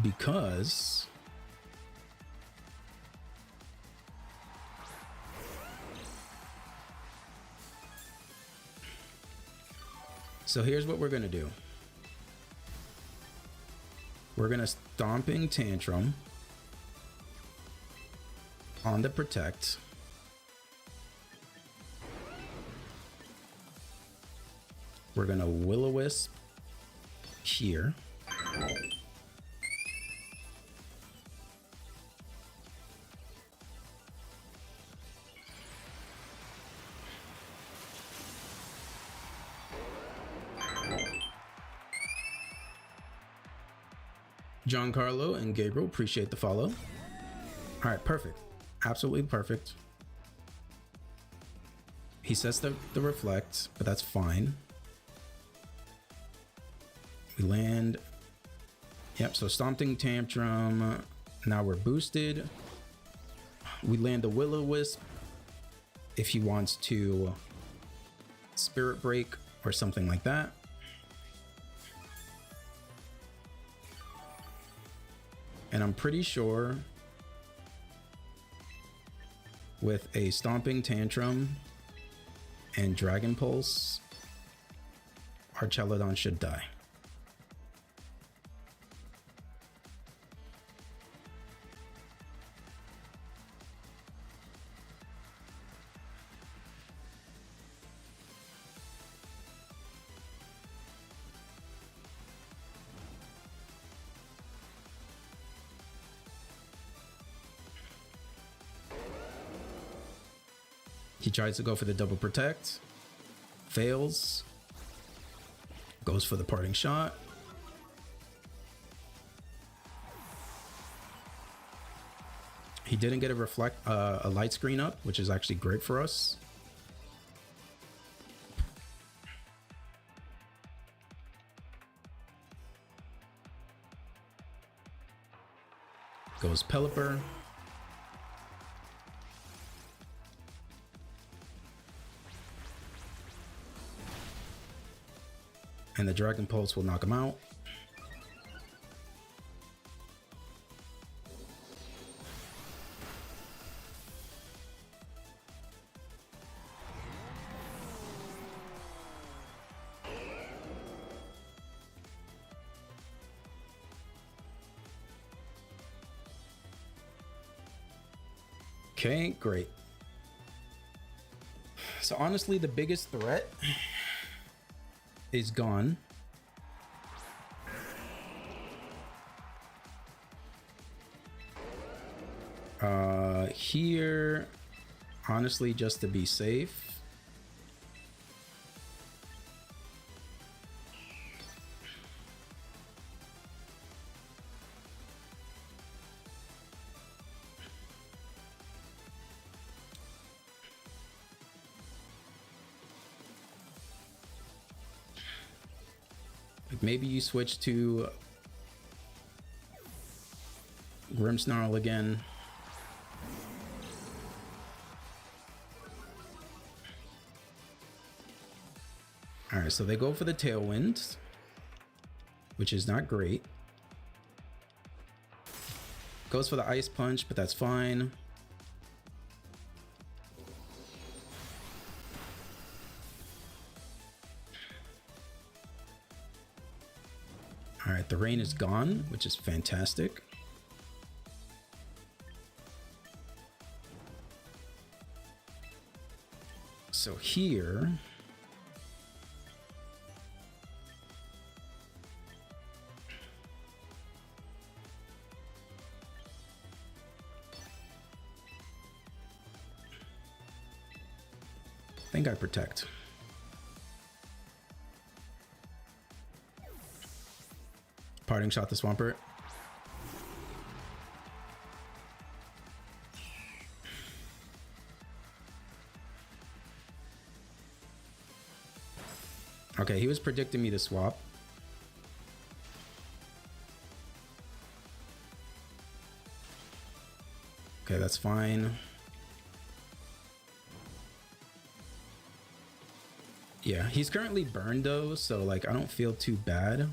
Because so here's what we're gonna do. We're gonna Stomping Tantrum on the Protect. We're gonna Will-O-Wisp here. Giancarlo and Gabriel, appreciate the follow. All right, perfect. Absolutely perfect. He sets the reflect, but that's fine. We land. Yep, so Stomping Tantrum. Now we're boosted. We land the Will-O-Wisp if he wants to Spirit Break or something like that. And I'm pretty sure with a Stomping Tantrum and Dragon Pulse, our Celadon should die. He tries to go for the double protect, fails, goes for the parting shot. He didn't get a light screen up, which is actually great for us. Goes Pelipper. And the Dragon Pulse will knock him out. Okay, great. So honestly, the biggest threat is gone. Here, honestly, just to be safe. Like maybe you switch to Grimmsnarl again. All right, so they go for the Tailwind, which is not great. Goes for the Ice Punch, but that's fine. All right, the rain is gone, which is fantastic. So here, I think I protect. Parting shot the Swampert. Okay, he was predicting me to swap. Okay, that's fine. Yeah, he's currently burned though, so like I don't feel too bad.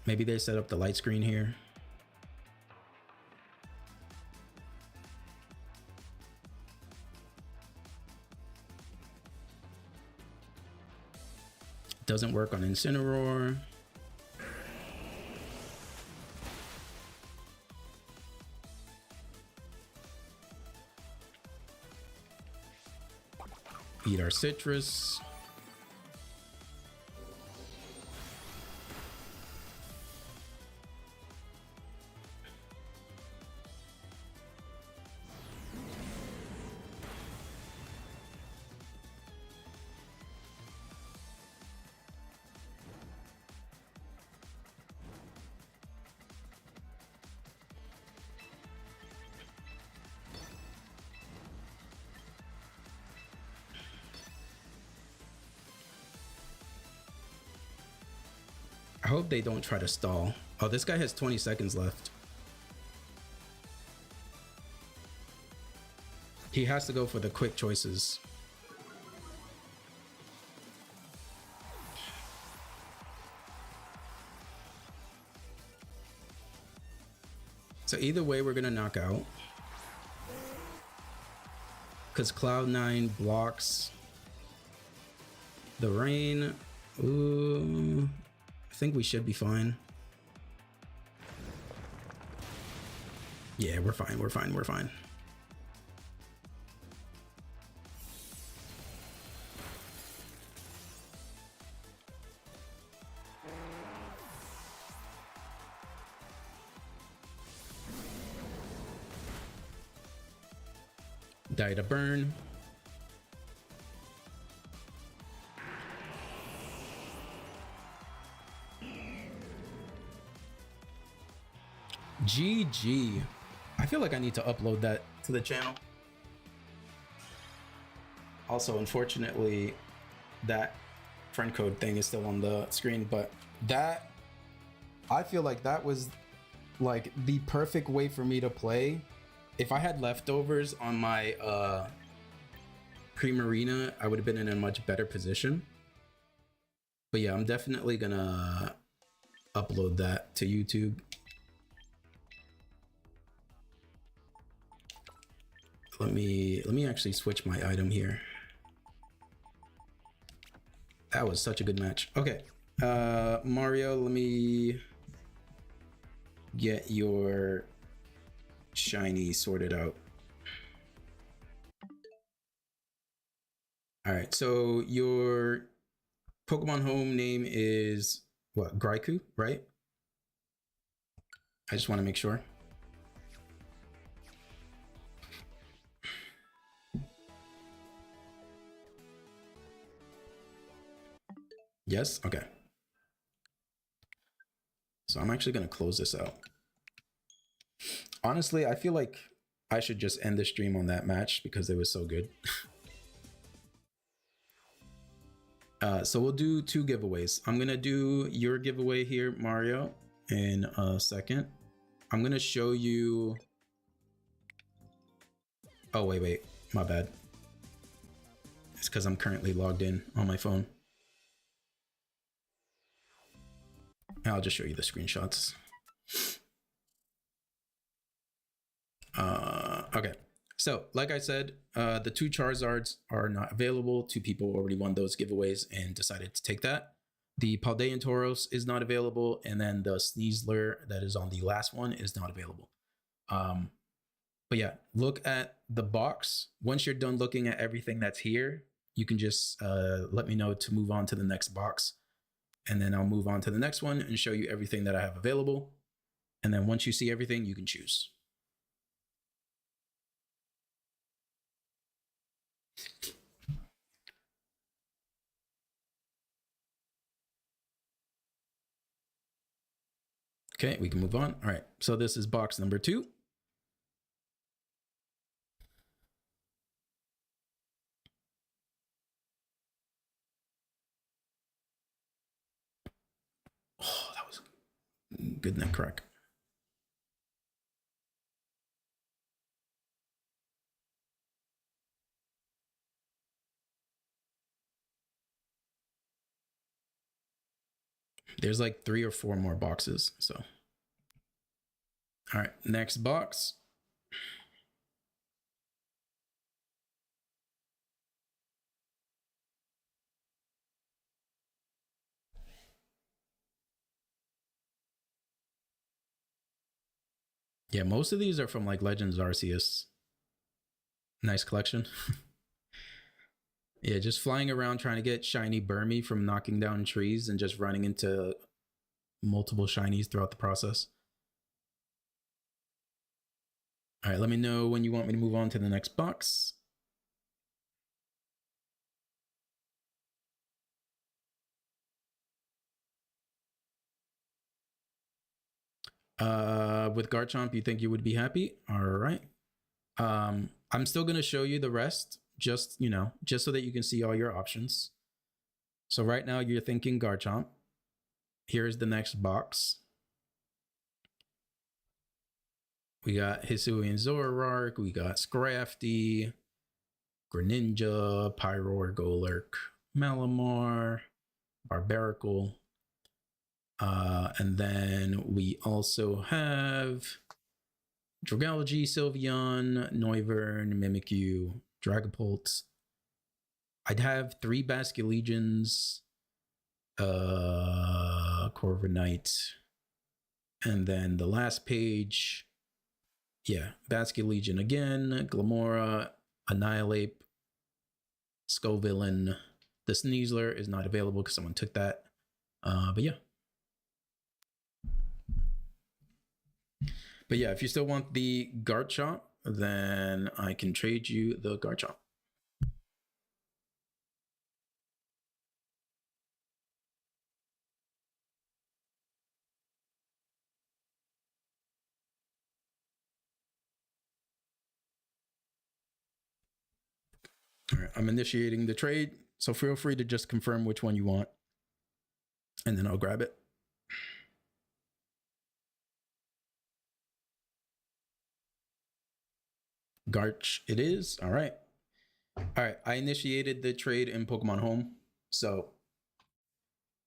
Maybe they set up the light screen here. Doesn't work on Incineroar. Eat our citrus. I hope they don't try to stall. Oh, this guy has 20 seconds left. He has to go for the quick choices. So either way, we're gonna knock out. Because Cloud9 blocks the rain. Ooh, I think we should be fine. Yeah, we're fine, we're fine, we're fine. Die to burn. GG. I feel like I need to upload that to the channel. Also, unfortunately, that friend code thing is still on the screen, but that, I feel like that was like the perfect way for me to play. If I had leftovers on my Cream Arena, I would have been in a much better position. But yeah, I'm definitely gonna upload that to YouTube. Let me actually switch my item here. That was such a good match. Okay, Mario, let me get your shiny sorted out. All right, so your Pokemon home name is what? Graiku, right? I just want to make sure. Yes? Okay. So I'm actually going to close this out. Honestly, I feel like I should just end the stream on that match because it was so good. So we'll do 2 giveaways. I'm going to do your giveaway here, Mario, in a second. I'm going to show you... Oh, wait. My bad. It's because I'm currently logged in on my phone. I'll just show you the screenshots. Okay, so like I said, the 2 Charizards are not available. 2 people already won those giveaways and decided to take that. The Paldean Tauros is not available, and then the Sneasler that is on the last one is not available. But yeah, look at the box. Once you're done looking at everything that's here, you can just let me know to move on to the next box. And then I'll move on to the next one and show you everything that I have available. And then once you see everything, you can choose. Okay, we can move on. All right, so this is box number 2. Oh, that was good neck crack. There's like 3 or 4 more boxes, so. All right, next box. Yeah, most of these are from like Legends Arceus. Nice collection. Yeah, just flying around trying to get shiny Burmy from knocking down trees and just running into multiple shinies throughout the process. All right, let me know when you want me to move on to the next box. With Garchomp, you think you would be happy? All right. I'm still going to show you the rest, just, you know, just so that you can see all your options. So right now you're thinking Garchomp. here's the next box. We got Hisuian Zoroark, we got Scrafty, Greninja, Pyroar, Golurk, Malamar, Barbaracle. And then we also have Dragalge, Sylveon, Noivern, Mimikyu, Dragapult. I'd have 3 Basculegions, Corviknight, and then the last page, yeah, Basculegion again, Glamora, Annihilate, Scovillain. The Sneasler is not available because someone took that. But yeah. But yeah, if you still want the Garchomp, then I can trade you the Garchomp. All right, I'm initiating the trade, so feel free to just confirm which one you want, and then I'll grab it. Garch it is. All right. All right, I initiated the trade in Pokemon Home, so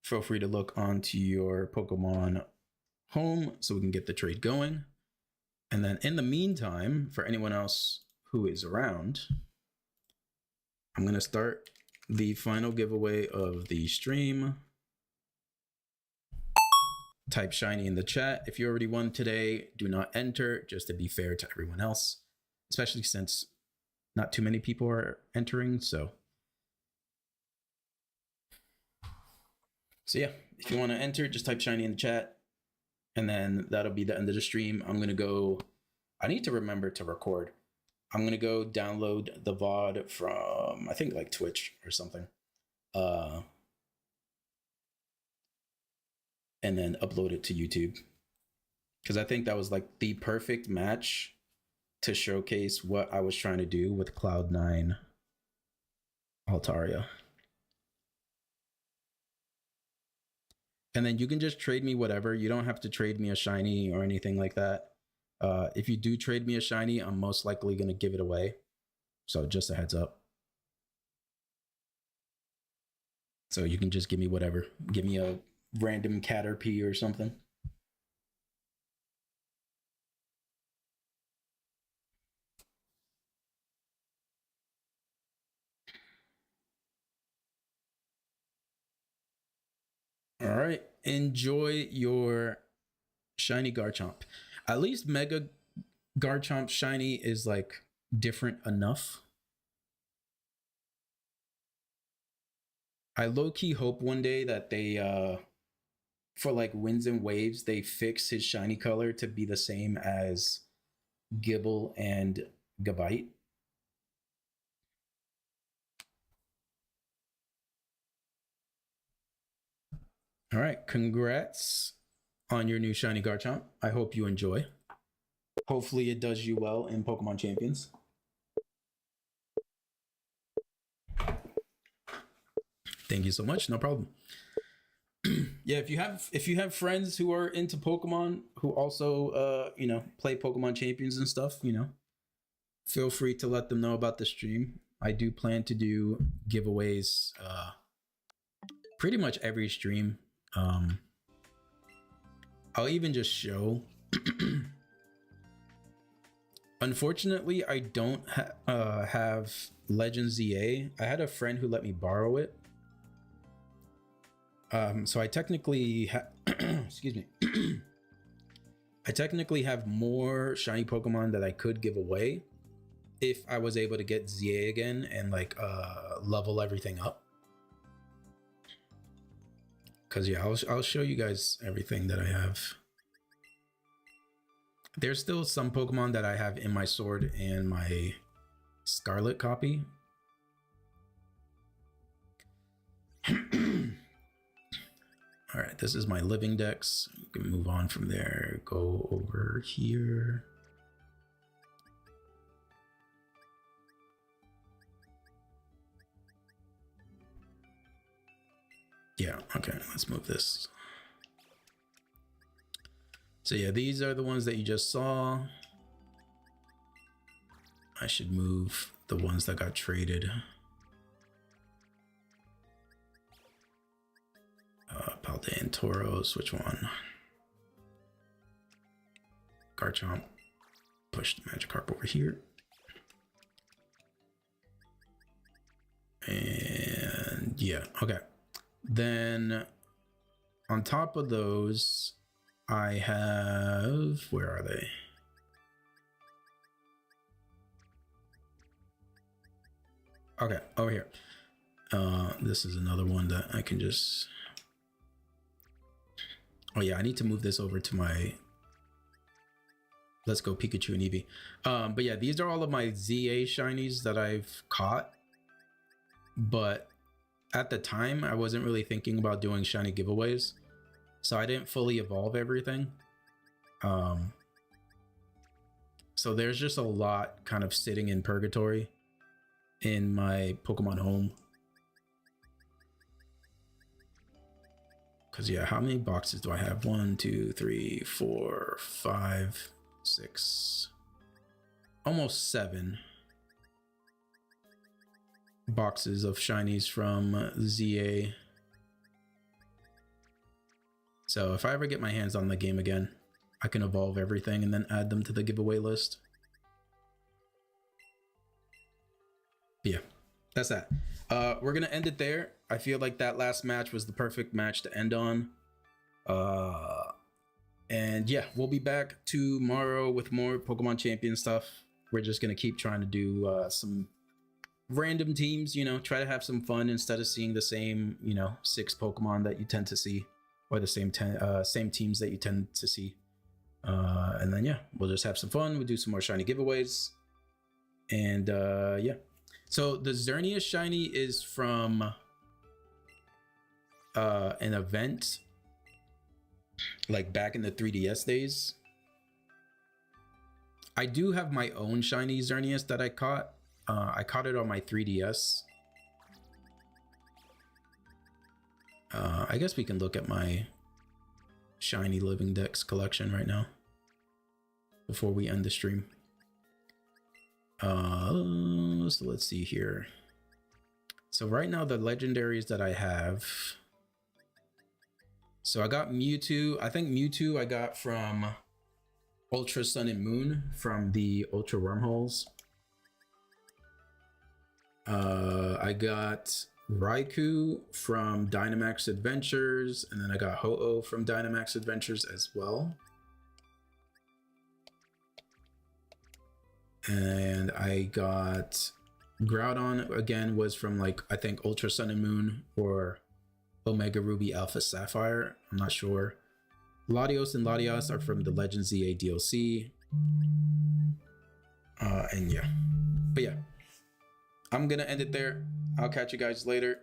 feel free to look onto your Pokemon Home so we can get the trade going. And then in the meantime, for anyone else who is around, I'm going to start the final giveaway of the stream. Type shiny in the chat. If you already won today, do not enter, just to be fair to everyone else, especially since not too many people are entering. So yeah, if you want to enter, just type shiny in the chat, and then that'll be the end of the stream. I'm going to go, I need to remember to record. I'm going to go download the VOD from, I think, like Twitch or something. And then upload it to YouTube. Because I think that was like the perfect match to showcase what I was trying to do with Cloud9 Altaria. And then you can just trade me whatever. You don't have to trade me a shiny or anything like that. If you do trade me a shiny, I'm most likely going to give it away. So just a heads up. So you can just give me whatever. Give me a random Caterpie or something. All right. Enjoy your shiny Garchomp. At least Mega Garchomp shiny is like different enough. I low-key hope one day that they for like Winds and Waves, they fix his shiny color to be the same as Gible and Gabite. All right, congrats on your new shiny Garchomp. I hope you enjoy. Hopefully it does you well in Pokemon Champions. Thank you so much. No problem. Yeah, if you have friends who are into Pokemon who also play Pokemon Champions and stuff, feel free to let them know about the stream. I do plan to do giveaways pretty much every stream. I'll even just show. Unfortunately, I don't have Legends ZA. I had a friend who let me borrow it. So I technically excuse me. I technically have more shiny Pokemon that I could give away if I was able to get ZA again and like level everything up. Cause yeah, I'll show you guys everything that I have. There's still some Pokemon that I have in my Sword and my Scarlet copy. All right, this is my living dex. You can move on from there. Go over here. Yeah, okay, let's move this. So yeah, these are the ones that you just saw. I should move the ones that got traded. Paldean Tauros, which one? Garchomp. Push the Magikarp over here. And yeah, okay. Then on top of those, I have, where are they? Okay, over here. This is another one that I can just, oh yeah, I need to move this over to my Let's Go Pikachu and Eevee. But yeah, these are all of my ZA shinies that I've caught. But at the time, I wasn't really thinking about doing shiny giveaways, so I didn't fully evolve everything. So there's just a lot kind of sitting in purgatory in my Pokemon home. Because yeah, how many boxes do I have? 1, 2, 3, 4, 5, 6, almost 7 boxes of shinies from ZA. So if I ever get my hands on the game again, I can evolve everything and then add them to the giveaway list. But yeah, that's that. We're gonna end it there. I feel like that last match was the perfect match to end on. And yeah, we'll be back tomorrow with more Pokemon Champion stuff. We're just gonna keep trying to do some random teams, you know, try to have some fun instead of seeing the same, you know, 6 Pokemon that you tend to see, or the same teams that you tend to see. And then yeah, we'll just have some fun. We'll do some more shiny giveaways, and yeah. So the Xerneas shiny is from an event like back in the 3DS days. I do have my own shiny Xerneas that I caught. I caught it on my 3DS. I guess we can look at my shiny Living Dex collection right now before we end the stream. So let's see here. So right now the legendaries that I have. So I got Mewtwo. I think Mewtwo I got from Ultra Sun and Moon from the Ultra Wormholes. I got Raikou from Dynamax Adventures, and then I got Ho-Oh from Dynamax Adventures as well. And I got Groudon again, was from like, I think Ultra Sun and Moon or Omega Ruby Alpha Sapphire, I'm not sure. Latios and Latias are from the Legends ZA DLC. And yeah, but yeah, I'm gonna end it there. I'll catch you guys later.